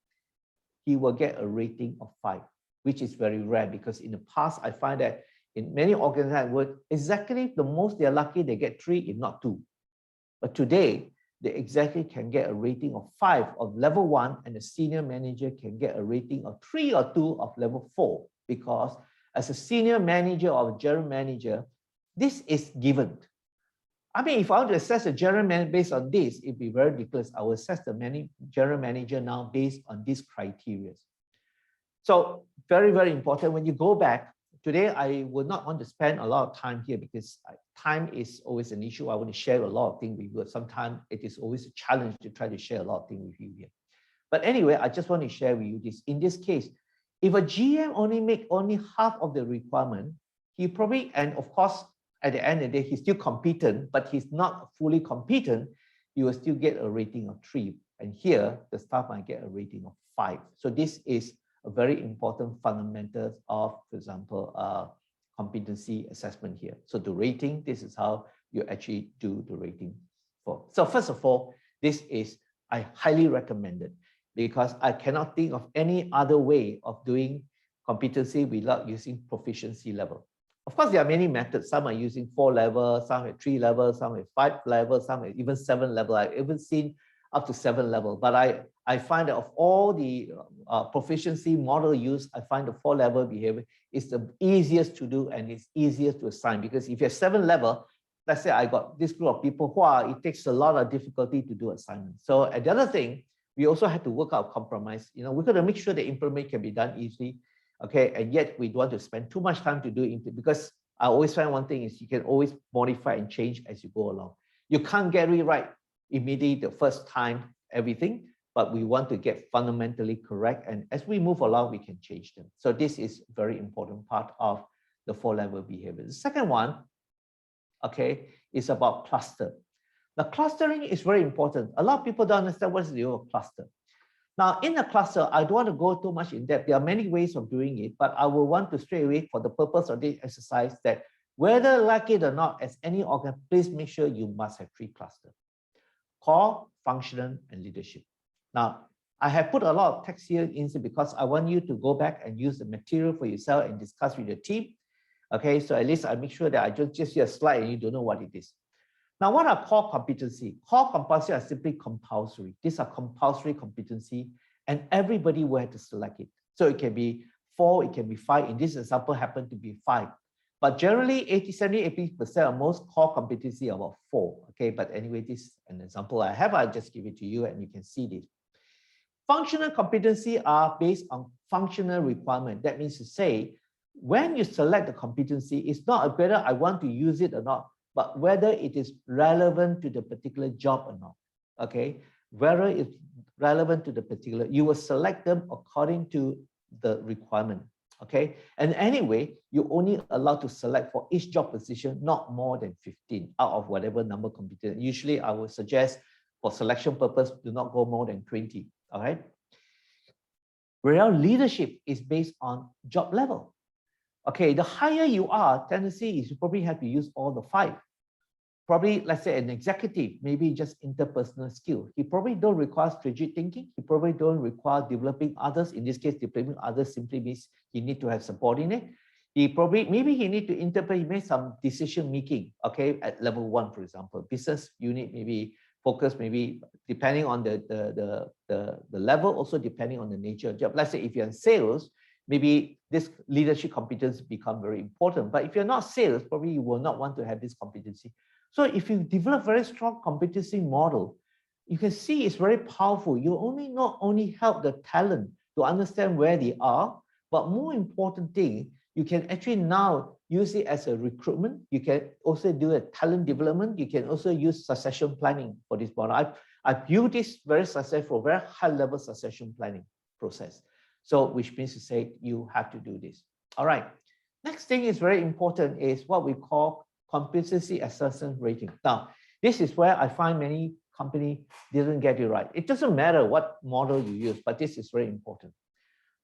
he will get a rating of 5, which is very rare, because in the past, I find that in many organizations, executive, the most they're lucky, they get 3, if not 2. But today, the executive can get a rating of 5 of level 1, and the senior manager can get a rating of 3 or 2 of level 4, because as a senior manager or a general manager, this is given. I mean, if I want to assess a general manager based on this, it'd be very ridiculous. I will assess the general manager now based on these criteria. So very, very important. When you go back, today I would not want to spend a lot of time here, because time is always an issue. I want to share a lot of things with you. Sometimes it is always a challenge to try to share a lot of things with you here. But anyway, I just want to share with you this. In this case, if a GM only make only half of the requirement, he probably, and of course, at the end of the day, he's still competent, but he's not fully competent, he will still get a rating of 3. And here, the staff might get a rating of 5. So this is a very important fundamentals of, for example, competency assessment here. So the rating, this is how you actually do the rating for. So first of all, this is, I highly recommend it, because I cannot think of any other way of doing competency without using proficiency level. Of course, there are many methods. Some are using 4 levels, some have 3 levels, some have 5 levels, some have even 7 levels. I've even seen up to 7 levels. But I find that of all the proficiency model used, I find the 4-level behavior is the easiest to do, and it's easiest to assign. Because if you have 7 levels, let's say I got this group of people who it takes a lot of difficulty to do assignments. So and the other thing, we also have to work out compromise. You know, we've got to make sure the implement can be done easily. Okay, and yet we don't want to spend too much time to do it, because I always find one thing is you can always modify and change as you go along. You can't get it right immediately the first time, everything, but we want to get fundamentally correct. And as we move along, we can change them. So this is a very important part of the 4-level behavior. The second one, okay, is about cluster. The clustering is very important. A lot of people don't understand what is the cluster. Now, in a cluster, I don't want to go too much in depth. There are many ways of doing it, but I will want to straight away, for the purpose of this exercise, that whether like it or not, as any organ, please make sure you must have 3 clusters: core, functional, and leadership. Now, I have put a lot of text here because I want you to go back and use the material for yourself and discuss with your team. Okay, so at least I make sure that I just see a slide and you don't know what it is. Now, what are core competency? Core competency are simply compulsory. These are compulsory competency, and everybody will have to select it. So it can be 4, it can be 5. In this example, happen to be 5. But generally, 70–80% of most core competency are about 4. Okay, but anyway, this is an example I have. I'll just give it to you, and you can see this. Functional competency are based on functional requirement. That means to say, when you select the competency, it's not whether I want to use it or not, but whether it is relevant to the particular job or not. Okay, whether it's relevant to the particular, you will select them according to the requirement. Okay, and anyway, you only allowed to select for each job position not more than 15 out of whatever number competent. Usually, I would suggest for selection purpose, do not go more than 20. All right. Whereas leadership is based on job level. Okay, the higher you are, tendency is you probably have to use all the 5. probably, let's say an executive, maybe just interpersonal skill. He probably don't require strategic thinking. He probably don't require developing others. In this case, developing others simply means he need to have subordinate. He probably, maybe he need to interpret, he made some decision making, okay, at level 1, for example. Business unit maybe focus, maybe depending on the level, also depending on the nature of job. Let's say if you're in sales, maybe this leadership competence become very important. But if you're not sales, probably you will not want to have this competency. So if you develop very strong competency model, you can see it's very powerful. You not only help the talent to understand where they are, but more important thing, you can actually now use it as a recruitment. You can also do a talent development. You can also use succession planning for this model. I've viewed this very successful, very high level succession planning process. So which means to say you have to do this. All right. Next thing is very important is what we call competency assessment rating. Now, this is where I find many companies didn't get it right. It doesn't matter what model you use, but this is very important.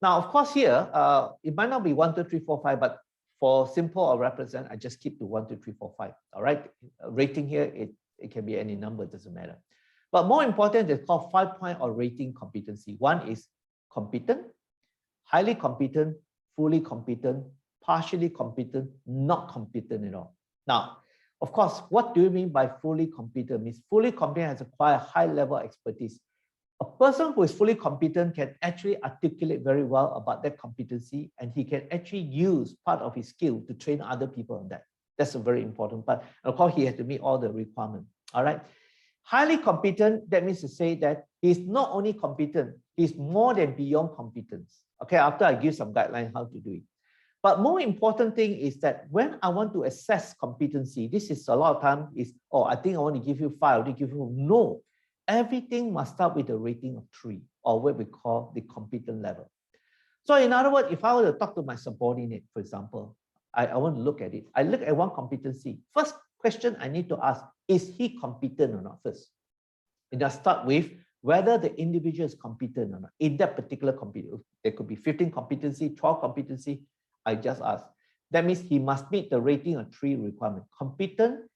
Now, of course, here, it might not be 1, 2, 3, 4, 5, but for simple or represent, I just keep to 1, 2, 3, 4, 5. All right. Rating here, it can be any number, it doesn't matter. But more important, it's called 5-point or rating competency. One is competent, highly competent, fully competent, partially competent, not competent at all. Now, of course, what do you mean by fully competent? Means fully competent has acquired high level expertise. A person who is fully competent can actually articulate very well about that competency, and he can actually use part of his skill to train other people on that. That's a very important part. And of course, he has to meet all the requirements. All right. Highly competent, that means to say that he's not only competent, he's more than beyond competence. Okay, after I give some guidelines how to do it. But more important thing is that when I want to assess competency, this is a lot of time is, oh, I think I want to give you 5, I want to give you, no. Everything must start with a rating of 3, or what we call the competent level. So in other words, if I were to talk to my subordinate, for example, I want to look at it. I look at one competency. First question I need to ask, is he competent or not first? And I start with whether the individual is competent or not. In that particular competency, there could be 15 competency, 12 competency. I just ask. That means he must meet the rating of 3 requirements: competent,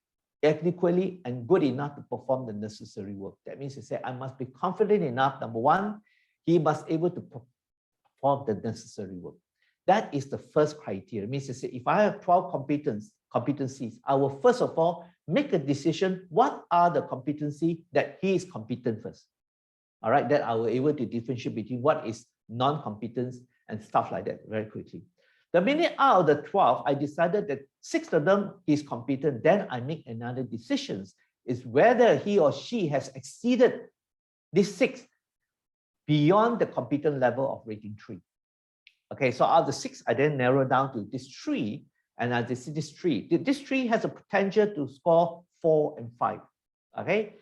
adequately, and good enough to perform the necessary work. That means to say I must be confident enough. Number 1, he must be able to perform the necessary work. That is the first criteria. It means to say if I have 12 competencies, I will first of all make a decision. What are the competencies that he is competent first? All right, that I will be able to differentiate between what is non-competence and stuff like that very quickly. The minute out of the 12, I decided that 6 of them is competent, then I make another decision, is whether he or she has exceeded these 6 beyond the competent level of rating 3. Okay, so out of the 6, I then narrow down to this 3, and I see this 3. This 3 has a potential to score 4 and 5. Okay,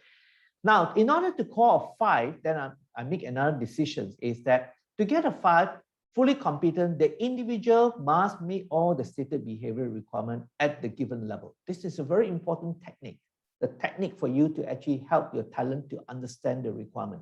now in order to score a 5, then I make another decision, is that to get a 5, fully competent, the individual must meet all the stated behavior requirements at the given level. This is a very important technique, the technique for you to actually help your talent to understand the requirement.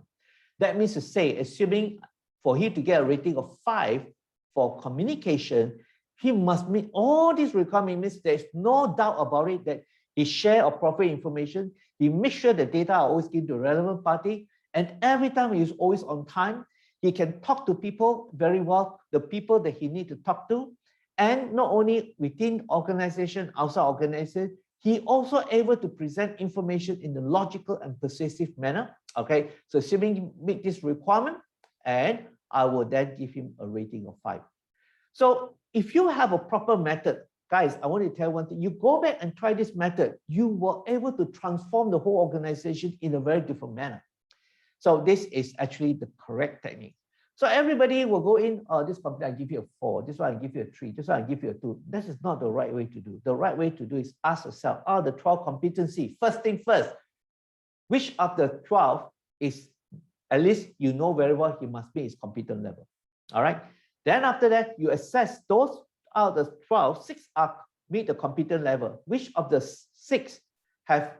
That means to say, assuming for him to get a rating of 5 for communication, he must meet all these requirements. There's no doubt about it that he share appropriate information. He makes sure the data are always given to a relevant party, and every time he is always on time. He can talk to people very well, the people that he needs to talk to, and not only within organization, outside organization, he also able to present information in a logical and persuasive manner. Okay, so assuming you meet this requirement, and I will then give him a rating of 5. So if you have a proper method, guys, I want to tell one thing, you go back and try this method, you were able to transform the whole organization in a very different manner. So this is actually the correct technique. So everybody will go in, oh, this company, I give you a 4, this one I give you a 3, this one I give you a 2. This is not the right way to do. The right way to do is ask yourself, the 12 competency. First thing first, which of the 12 is, at least you know very well he must be his competent level. All right. Then after that, you assess those out of the 12, 6 are meet the competent level. Which of the 6 have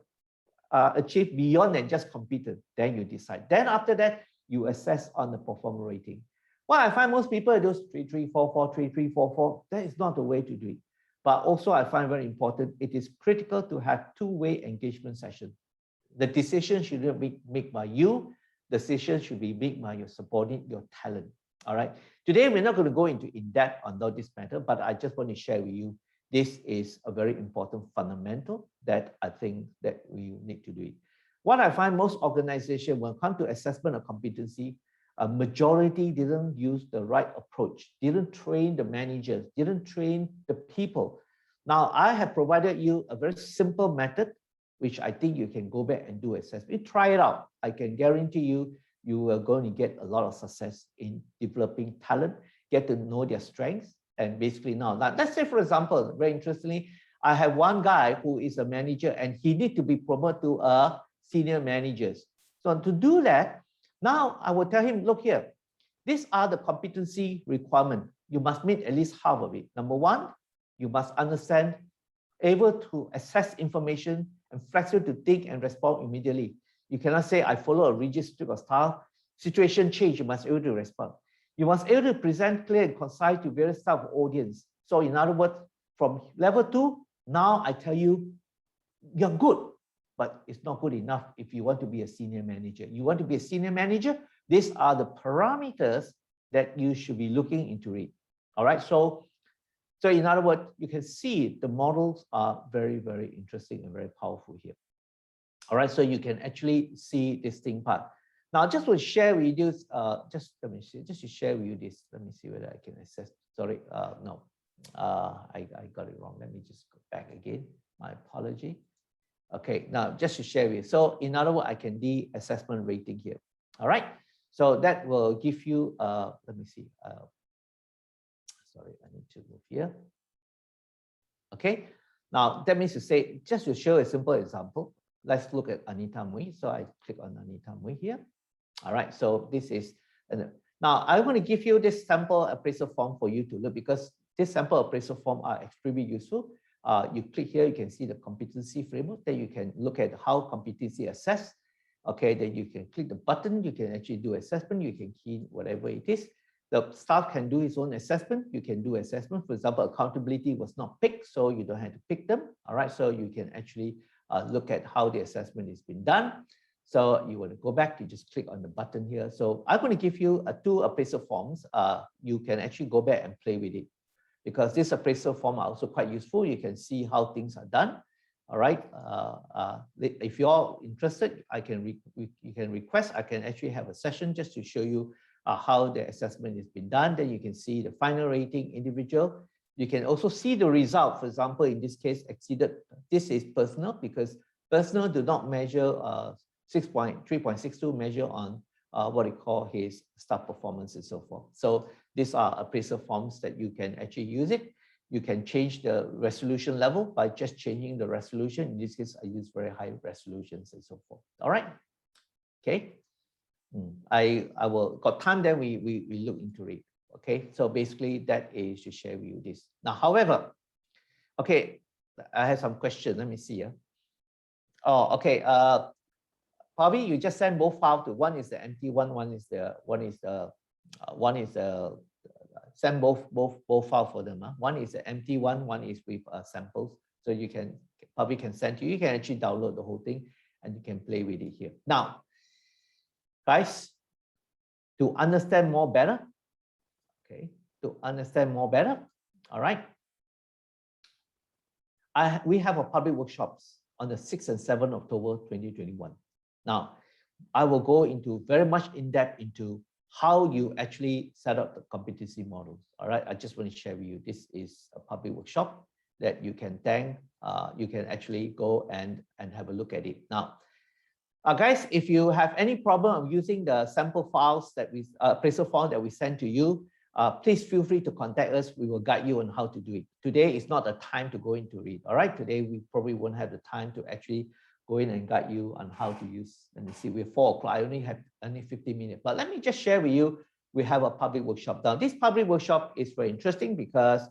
achieved beyond than just competent? Then you decide. Then after that, you assess on the performance rating. What I find most people do 3, 3, 4, 4, 3, 3, 4, 4. That is not the way to do it. But also I find very important, it is critical to have two-way engagement session. The decision should not be made by you. The decision should be made by your subordinate, your talent. All right. Today, we're not going to go into in-depth on this matter, but I just want to share with you, this is a very important fundamental that I think that we need to do it. What I find most organizations, when it comes to assessment of competency, a majority didn't use the right approach, didn't train the managers, didn't train the people. Now, I have provided you a very simple method, which I think you can go back and do assessment. You try it out. I can guarantee you, you are going to get a lot of success in developing talent, get to know their strengths. And basically now, let's say, for example, very interestingly, I have one guy who is a manager and he needs to be promoted to a senior manager. So to do that, now I will tell him, look here, these are the competency requirements. You must meet at least half of it. Number one, you must understand, able to assess information and flexible to think and respond immediately. You cannot say, I follow a rigid script of style. Situation change, you must be able to respond. You must be able to present clear and concise to various type of audience. So in other words, from level 2, now I tell you, you're good, but it's not good enough if you want to be a senior manager. You want to be a senior manager, these are the parameters that you should be looking into it. All right, so in other words, you can see the models are very, very interesting and very powerful here. All right, so you can actually see this thing part. Now, just to share with you, just let me see, just to share with you this. Let me see whether I can access. Sorry, no, I got it wrong. Let me just go back again. My apology. Okay, now just to share with you. So in other words, I can do assessment rating here. All right, so that will give you. Let me see. Sorry, I need to move here. Okay, now that means to say, just to show a simple example. Let's look at Anita Mui. So I click on Anita Mui here. All right, so this is, now I'm going to give you this sample appraisal form for you to look, because this sample appraisal form are extremely useful. You click here, you can see the competency framework, then you can look at how competency assess. Okay, then you can click the button, you can actually do assessment, you can key whatever it is. The staff can do his own assessment, you can do assessment. For example, accountability was not picked, so you don't have to pick them. All right, so you can actually look at how the assessment has been done. So you want to go back, you just click on the button here. So I'm going to give you 2 appraisal forms. You can actually go back and play with it, because this appraisal form are also quite useful. You can see how things are done. All right. If you're interested, you can request. I can actually have a session just to show you how the assessment has been done. Then you can see the final rating individual. You can also see the result. For example, in this case, exceeded. This is personal, because personal do not measure 3.62 measure on what we call his staff performance and so forth. So these are appraisal forms that you can actually use it. You can change the resolution level by just changing the resolution. In this case, I use very high resolutions and so forth. All right. Okay. I will got time, then we look into it. Okay. So basically that is to share with you this. Now, however, okay, I have some questions. Let me see. Oh, okay. Probably you just send both files to, one is the empty one, send both files for them. One is the empty one is with samples. So you can probably can send to you. You can actually download the whole thing and you can play with it here. Now, guys, to understand more better, okay, to understand more better, all right. We have a public workshops on the 6th and 7th of October 2021. Now, I will go into very much in depth into how you actually set up the competency models. All right, I just want to share with you. This is a public workshop that you can you can actually go and have a look at it. Now, guys, if you have any problem of using the sample files that appraisal form that we send to you, please feel free to contact us. We will guide you on how to do it. Today is not the time to go into it. All right, today we probably won't have the time to actually go in and guide you on how to use. Let me see, we're 4 o'clock. I only have 15 minutes, but let me just share with you. We have a public workshop now. This public workshop is very interesting because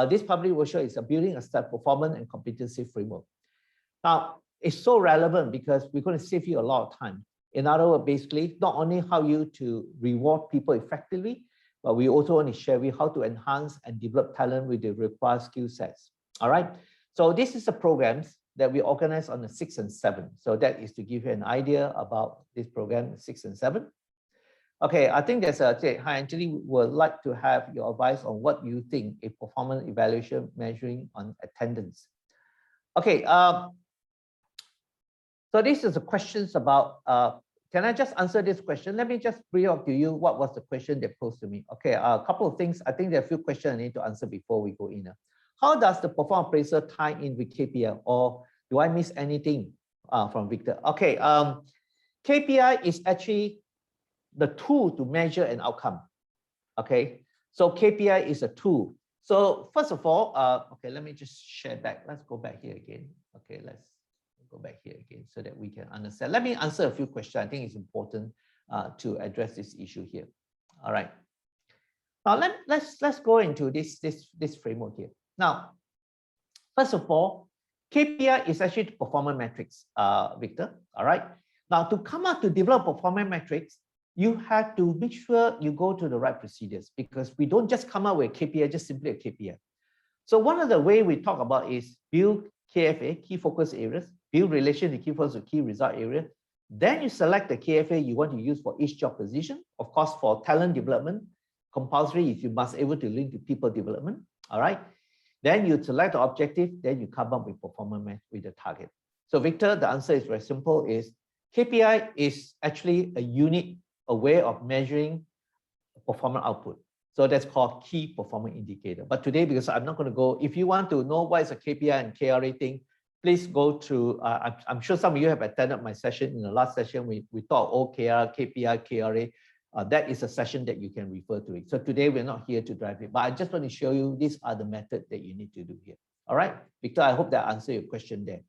this public workshop is building a staff performance and competency framework. Now, it's so relevant because we're going to save you a lot of time. In other words, basically, not only how you to reward people effectively, but we also want to share with you how to enhance and develop talent with the required skill sets. All right. So this is the programs that we organize on the 6th and 7th. So that is to give you an idea about this program, 6 and 7. Okay, I think there's a hi, Anthony, would like to have your advice on what you think a performance evaluation measuring on attendance. Okay, so this is the questions about, can I just answer this question? Let me just bring up to you what was the question they posed to me. Okay, a couple of things. I think there are a few questions I need to answer before we go in. How does the performance appraisal tie in with KPI, or do I miss anything from Victor? Okay, KPI is actually the tool to measure an outcome. Okay, so KPI is a tool. So first of all, okay, let me just share back. Let's go back here again. Okay, let's go back here again so that we can understand. Let me answer a few questions. I think it's important to address this issue here. All right. Now let's go into this framework here. Now, first of all, KPI is actually performance metrics, Victor. All right. Now, to come out to develop performance metrics, you have to make sure you go to the right procedures, because we don't just come out with KPI, just simply a KPI. So one of the way we talk about is build KFA, key focus areas, build relation to key focus to key result area. Then you select the KFA you want to use for each job position. Of course, for talent development, compulsory is you must able to link to people development. All right. Then you select the objective, then you come up with performance with the target. So Victor, the answer is very simple, is KPI is actually a unit, a way of measuring performance output. So that's called key performance indicator. But today, because I'm not going to go, if you want to know what is a KPI and KR rating, please go to, I'm sure some of you have attended my session. In the last session, we taught OKR, KPI, KRA. That is a session that you can refer to it. So today we're not here to drive it, but I just want to show you these are the methods that you need to do here. All right, Victor, I hope that answers your question there.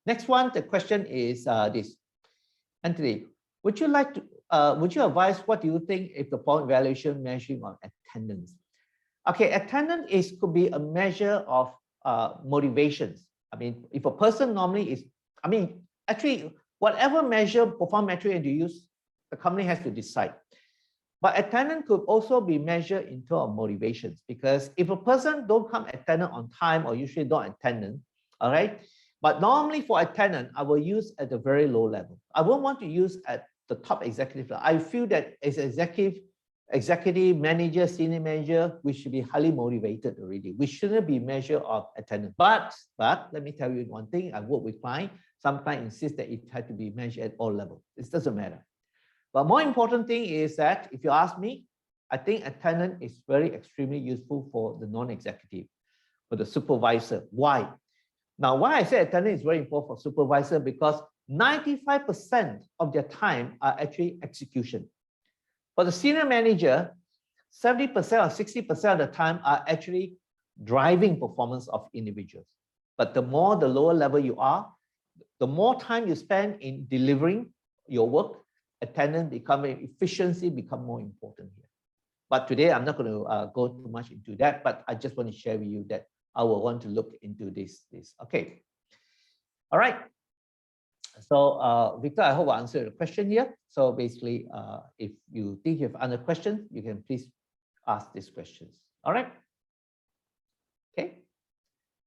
Next one, the question is this. Anthony, would you like to, would you advise what do you think if the performance evaluation measuring on attendance? Okay, attendance could be a measure of motivations. I mean, if a person normally is, I mean, actually, whatever measure performance metric you use, the company has to decide. But attendance could also be measured in terms of motivations, because if a person don't come attendance on time or usually don't attendance, all right. But normally for attendance, I will use at the very low level. I won't want to use at the top executive level. I feel that as executive manager, senior manager, we should be highly motivated already. We shouldn't be measured of attendance. But let me tell you one thing. I work with clients. Some clients insist that it had to be measured at all levels. It doesn't matter. But more important thing is that if you ask me, I think attendance is very extremely useful for the non-executive, for the supervisor. Why? Now, why I say attendance is very important for supervisor, because 95% of their time are actually execution. For the senior manager, 70% or 60% of the time are actually driving performance of individuals. But the more the lower level you are, the more time you spend in delivering your work, attendance efficiency become more important here. But today I'm not going to go too much into that, but I just want to share with you that I will want to look into this. Okay. All right. So Victor, I hope I answered the question here. So basically, if you think you have other questions, you can please ask these questions. All right. Okay.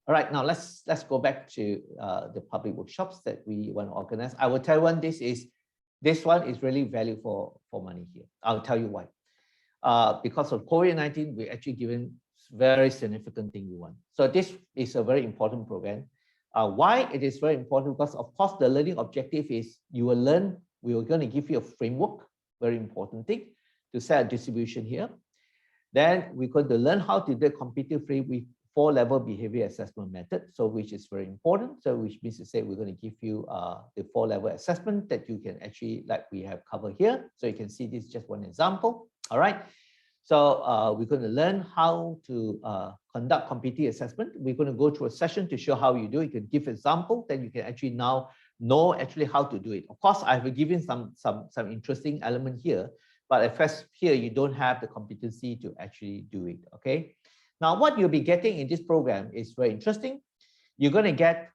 All right. Now let's go back to the public workshops that we want to organize. I will tell you one. This one is really value for money here. I'll tell you why. Because of COVID-19, we're actually given very significant thing we want. So this is a very important program. Why it is very important? Because of course the learning objective is you will learn. We are going to give you a framework, very important thing, to set a distribution here. Then we're going to learn how to do competitive free with 4-level behavior assessment method, so which is very important. So which means to say we're going to give you the 4-level assessment that you can actually, like we have covered here. So you can see this is just one example. All right. So we're going to learn how to conduct competitive assessment. We're going to go through a session to show how you do it. You can give example, then you can actually now know actually how to do it. Of course, I've given some interesting element here, but at first here you don't have the competency to actually do it. Okay. Now, what you'll be getting in this program is very interesting. You're going to get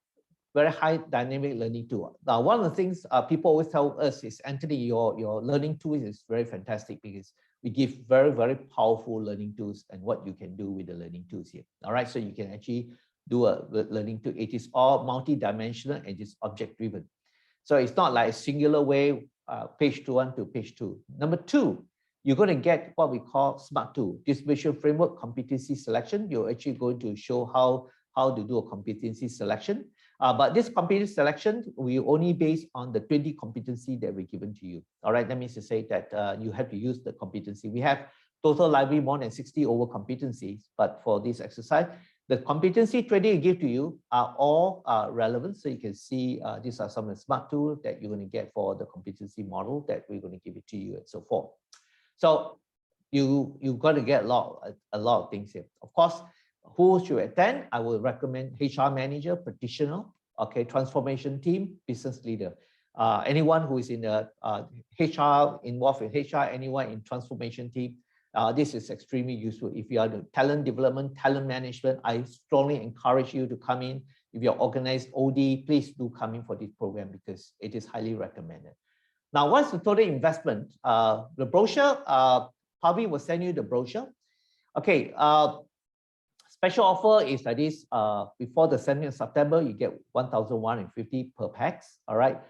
very high dynamic learning tool. Now, one of the things people always tell us is, Anthony, your learning tool is very fantastic, because we give very, very powerful learning tools and what you can do with the learning tools here. All right, so you can actually do a learning tool. It is all multi-dimensional and it's object-driven. So it's not like a singular way, page 1 to page 2. Number 2, you're going to get what we call SMART 2, distribution framework competency selection. You're actually going to show how to do a competency selection. But this competency selection, we only based on the 20 competency that we're given to you. All right, that means to say that you have to use the competency. We have total library more than 60 over competencies, but for this exercise, the competency 20 we give to you are all relevant. So you can see these are some of the SMART tools that you're going to get for the competency model that we're going to give it to you and so forth. So you've got to get a lot of things here. Of course, who should attend? I would recommend HR manager, practitioner, okay, transformation team, business leader. Anyone who is in the HR, involved in HR, anyone in transformation team, this is extremely useful. If you are the talent development, talent management, I strongly encourage you to come in. If you're organized OD, please do come in for this program because it is highly recommended. Now, what's the total investment? The brochure, Pavi will send you the brochure. Okay, special offer is like this. Before the 7th of September, you get 1,150 per pax. All right.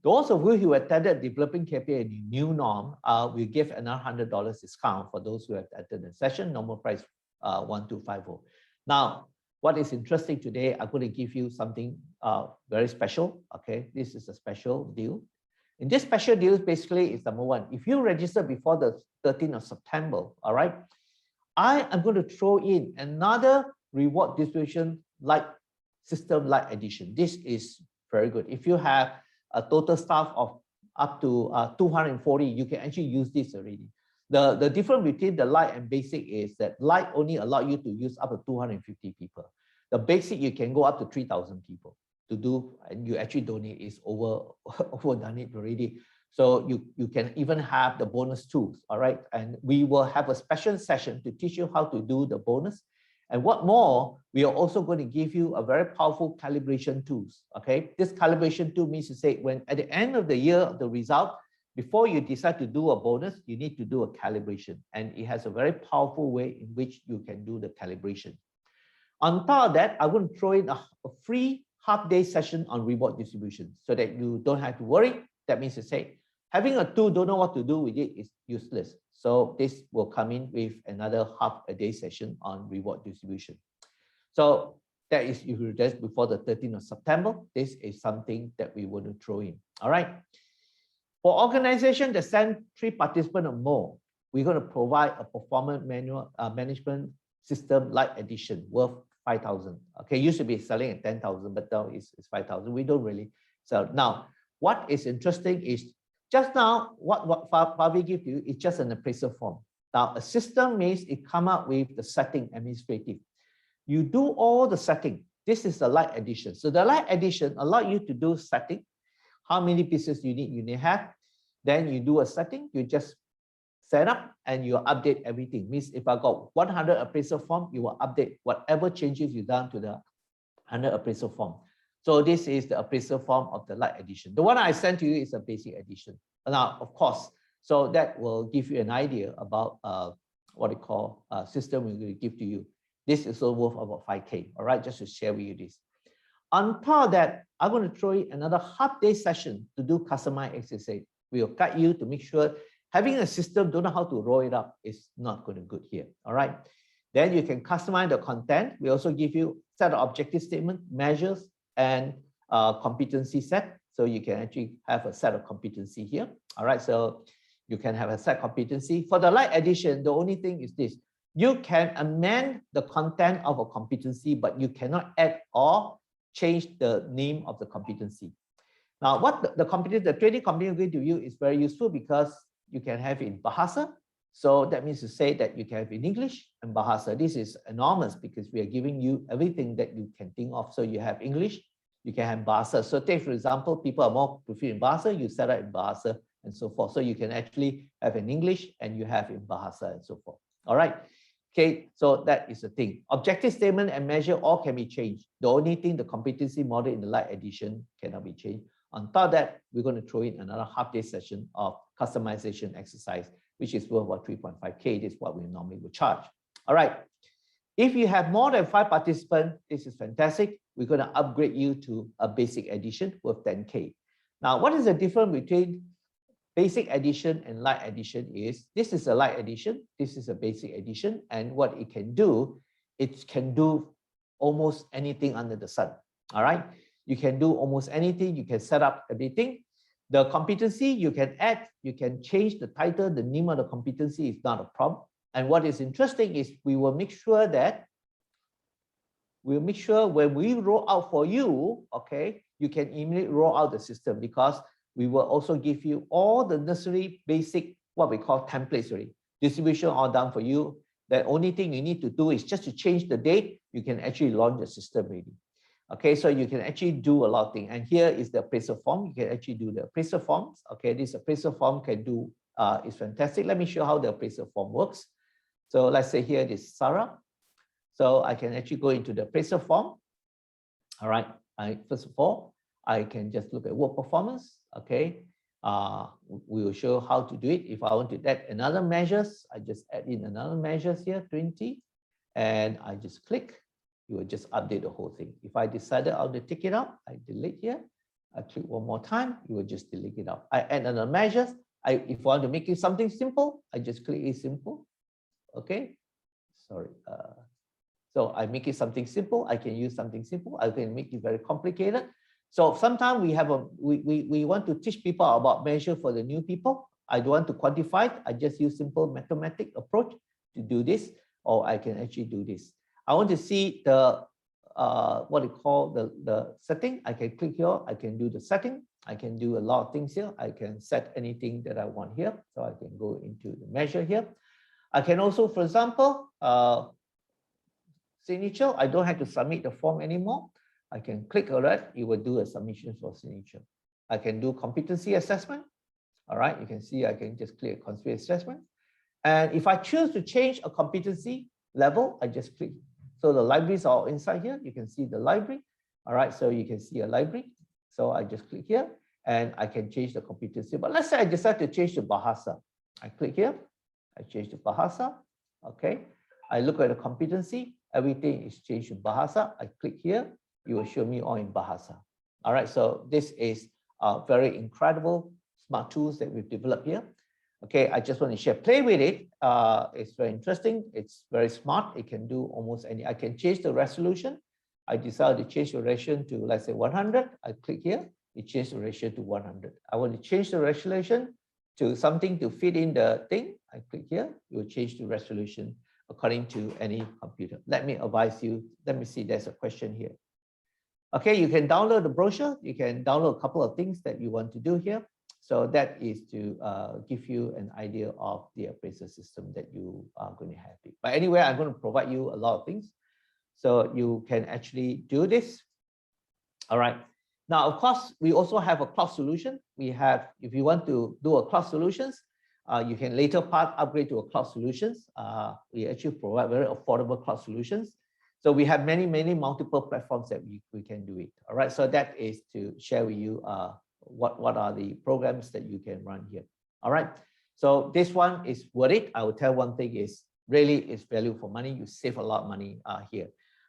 Those of you who attended Developing KPI in the new norm, we give another $100 discount for those who have attended the session. Normal price 1,250. Now, what is interesting today, I'm going to give you something very special. Okay, this is a special deal. In this special deal, basically, is number 1. If you register before the 13th of September, all right, I am going to throw in another reward distribution like system like edition. This is very good. If you have a total staff of up to 240, you can actually use this already. The difference between the light and basic is that light only allow you to use up to 250 people. The basic, you can go up to 3,000 people to do, and you actually don't need, it's overdone it already. So you can even have the bonus tools, all right? And we will have a special session to teach you how to do the bonus. And what more, we are also going to give you a very powerful calibration tools, okay? This calibration tool means to say when at the end of the year, the result, before you decide to do a bonus, you need to do a calibration. And it has a very powerful way in which you can do the calibration. On top of that, I'm going to throw in a free half-day session on reward distribution so that you don't have to worry. That means to say, having a tool, don't know what to do with it is useless. So this will come in with another half-a-day session on reward distribution. So that is, if you just before the 13th of September, this is something that we want to throw in. All right. For organization that send 3 participants or more, we're going to provide a performance manual management system like edition worth 5,000. Okay, used to be selling at 10,000, but now it's 5,000. We don't really sell. Now, what is interesting is just now, what Pavi give you is just an appraisal form. Now, a system means it come up with the setting administrative. You do all the setting. This is the light edition. So the light edition allow you to do setting. How many pieces you need have. Then you do a setting. You just set up and you update everything. Means if I got 100 appraisal form, you will update whatever changes you done to the 100 appraisal form. So this is the appraisal form of the light edition. The one I sent to you is a basic edition. Now, of course, so that will give you an idea about what we call system we're going to give to you. This is all worth about 5K, all right, just to share with you this. On top of that, I'm going to throw in another half-day session to do customized exercise. We will guide you to make sure having a system, don't know how to roll it up, is not going to good here, all right? Then you can customize the content. We also give you set of objective statement, measures, and competency set. So you can actually have a set of competency here. All right, so you can have a set competency. For the light edition, the only thing is this. You can amend the content of a competency, but you cannot add or change the name of the competency. Now, what the competency, the training competency going to you is very useful because you can have it in Bahasa. So that means to say that you can have in English and Bahasa. This is enormous because we are giving you everything that you can think of. So you have English, you can have Bahasa. So take, for example, people are more preferred in Bahasa, you set up in Bahasa and so forth. So you can actually have in English and you have in Bahasa and so forth. All right. Okay, so that is the thing. Objective statement and measure all can be changed. The only thing, the competency model in the light edition cannot be changed. On top of that, we're going to throw in another half-day session of customization exercise. which is worth about 3.5K. This is what we normally would charge. All right. If you have more than 5 participants, this is fantastic. We're going to upgrade you to a basic edition worth 10K. Now, what is the difference between basic edition and light edition is this is a light edition, this is a basic edition, and what it can do almost anything under the sun. All right. You can do almost anything. You can set up everything. The competency you can add, you can change the title, the name of the competency is not a problem. And what is interesting is we will make sure when we roll out for you, okay, you can immediately roll out the system because we will also give you all the necessary basic, what we call templates already. Distribution all done for you. The only thing you need to do is just to change the date, you can actually launch the system already. Okay, so you can actually do a lot of things. And here is the appraisal form. You can actually do the appraisal forms. Okay, this appraisal form can do, is fantastic. Let me show how the appraisal form works. So let's say here it is Sarah. So I can actually go into the appraisal form. All right, first of all, I can just look at work performance. Okay, we will show how to do it. If I want to add another measures, I just add in another measures here, 20, and I just click. You will just update the whole thing. If I decided I want to take it out, I delete here. I click one more time, you will just delete it out. I add another measures. If I want to make it something simple, I just click it simple. Okay, sorry. So I make it something simple. I can use something simple. I can make it very complicated. So sometimes we want to teach people about measure for the new people. I don't want to quantify it. I just use simple mathematic approach to do this, or I can actually do this. I want to see the what you call the setting. I can click here. I can do the setting. I can do a lot of things here. I can set anything that I want here. So I can go into the measure here. I can also, for example, signature. I don't have to submit the form anymore. I can click on it. It will do a submission for signature. I can do competency assessment. All right. You can see I can just click competency assessment. And if I choose to change a competency level, I just click. So the libraries are inside here. You can see the library. All right. So you can see a library. So I just click here and I can change the competency. But let's say I decide to change to Bahasa. I click here. I change to Bahasa. Okay. I look at the competency. Everything is changed to Bahasa. I click here. You will show me all in Bahasa. All right. So this is very incredible smart tools that we've developed here. Okay, I just want to share, play with it. It's very interesting. It's very smart. It can do almost any. I can change the resolution. I decide to change the resolution to, let's say, 100. I click here. It changes the ratio to 100. I want to change the resolution to something to fit in the thing. I click here. It will change the resolution according to any computer. Let me advise you. Let me see. There's a question here. Okay, you can download the brochure. You can download a couple of things that you want to do here. So that is to give you an idea of the appraisal system that you are going to have. But anyway, I'm going to provide you a lot of things. So you can actually do this. All right. Now, of course, we also have a cloud solution. We have, if you want to do a cloud solutions, you can later part upgrade to a cloud solutions. We actually provide very affordable cloud solutions. So we have many multiple platforms that we can do it. All right. So that is to share with you what are the programs that you can run here. All right. So this one is worth it. I will tell one thing is really it's value for money. You save a lot of money here.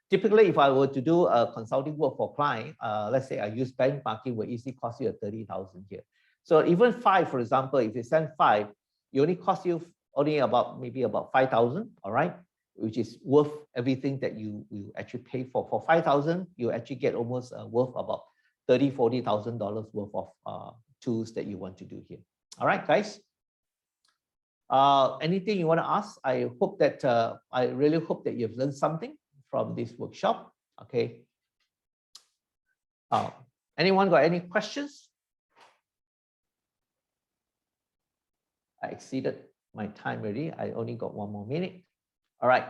Typically, if I were to do a consulting work for client, let's say I use benchmarking, will easily cost you 30,000 here. So even 5, for example, if you send 5, it only cost you only about maybe about 5,000. All right, which is worth everything that you actually pay for. For 5,000, you actually get almost worth about $30,000-$40,000 worth of tools that you want to do here. All right, guys. Anything you want to ask? I hope that I really hope that you've learned something from this workshop. Okay. Anyone got any questions? I exceeded my time already. I only got 1 more minute. All right.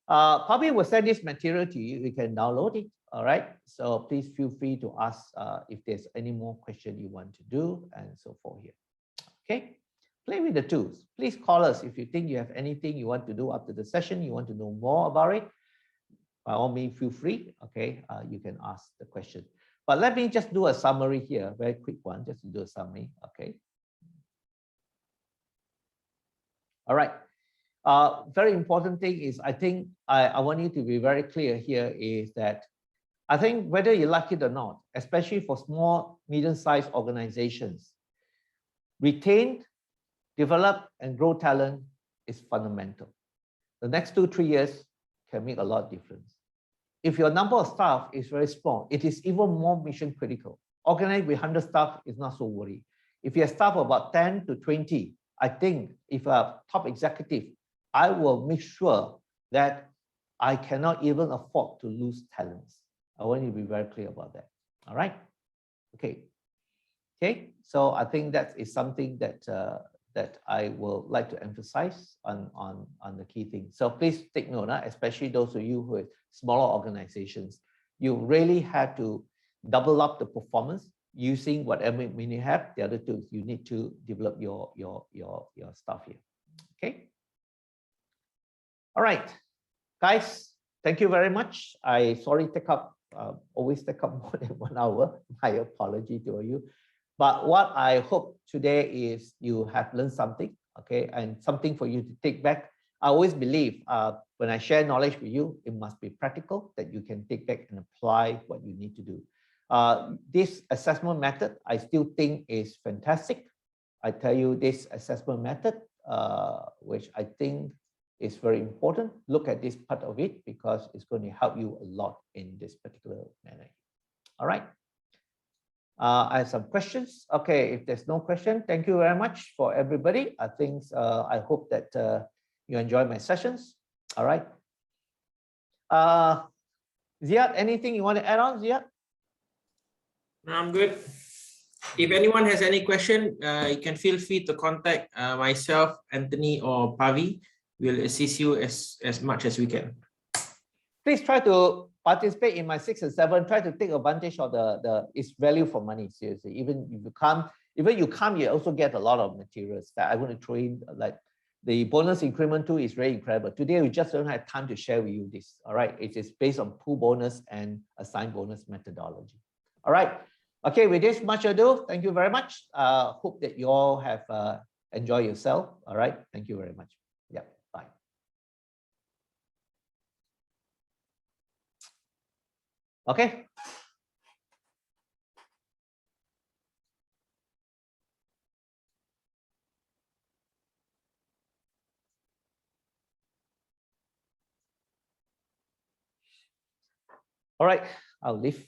Probably will send this material to you. You can download it. All right. So please feel free to ask if there's any more question you want to do and so forth here. Okay. Play with the tools. Please call us if you think you have anything you want to do after the session. You want to know more about it. By all means, feel free. Okay. You can ask the question. But let me just do a summary here. Very quick one. Just to do a summary. Okay. All right. Very important thing is, I think I want you to be very clear here is that I think whether you like it or not, especially for small, medium-sized organizations, retain, develop, and grow talent is fundamental. The next 2-3 years can make a lot of difference. If your number of staff is very small, it is even more mission critical. Organized with 100 staff is not so worried. If you have staff about 10 to 20, I think if a top executive, I will make sure that I cannot even afford to lose talents. I want you to be very clear about that. All right. Okay. Okay. So I think that is something that that I will like to emphasize on the key things. So please take note, especially those of you who are smaller organizations, you really have to double up the performance using whatever you have. The other two, you need to develop your stuff here. Okay. All right, guys, thank you very much. I sorry always take up more than 1 hour. My apology to you. But what I hope today is you have learned something, okay, and something for you to take back. I always believe when I share knowledge with you, it must be practical, that you can take back and apply what you need to do. This assessment method, I still think is fantastic. I tell you, this assessment method, which I think is very important. Look at this part of it because it's going to help you a lot in this particular manner. All right. I have some questions. Okay, if there's no question, thank you very much for everybody. I think I hope that you enjoy my sessions. All right. Ziad, anything you want to add on, Ziad? No, I'm good. If anyone has any question, you can feel free to contact myself, Anthony, or Pavi. We'll assist you as much as we can. Please try to participate in my 6 and 7. Try to take advantage of its value for money. Seriously, even if you come, you also get a lot of materials that I want to throw in. Like the bonus increment tool is very incredible. Today we just don't have time to share with you this. All right, it is based on pool bonus and assigned bonus methodology. All right. Okay, with this much ado, thank you very much. Hope that you all have enjoyed yourself. All right, thank you very much. Yeah, bye. Okay. All right, I'll leave.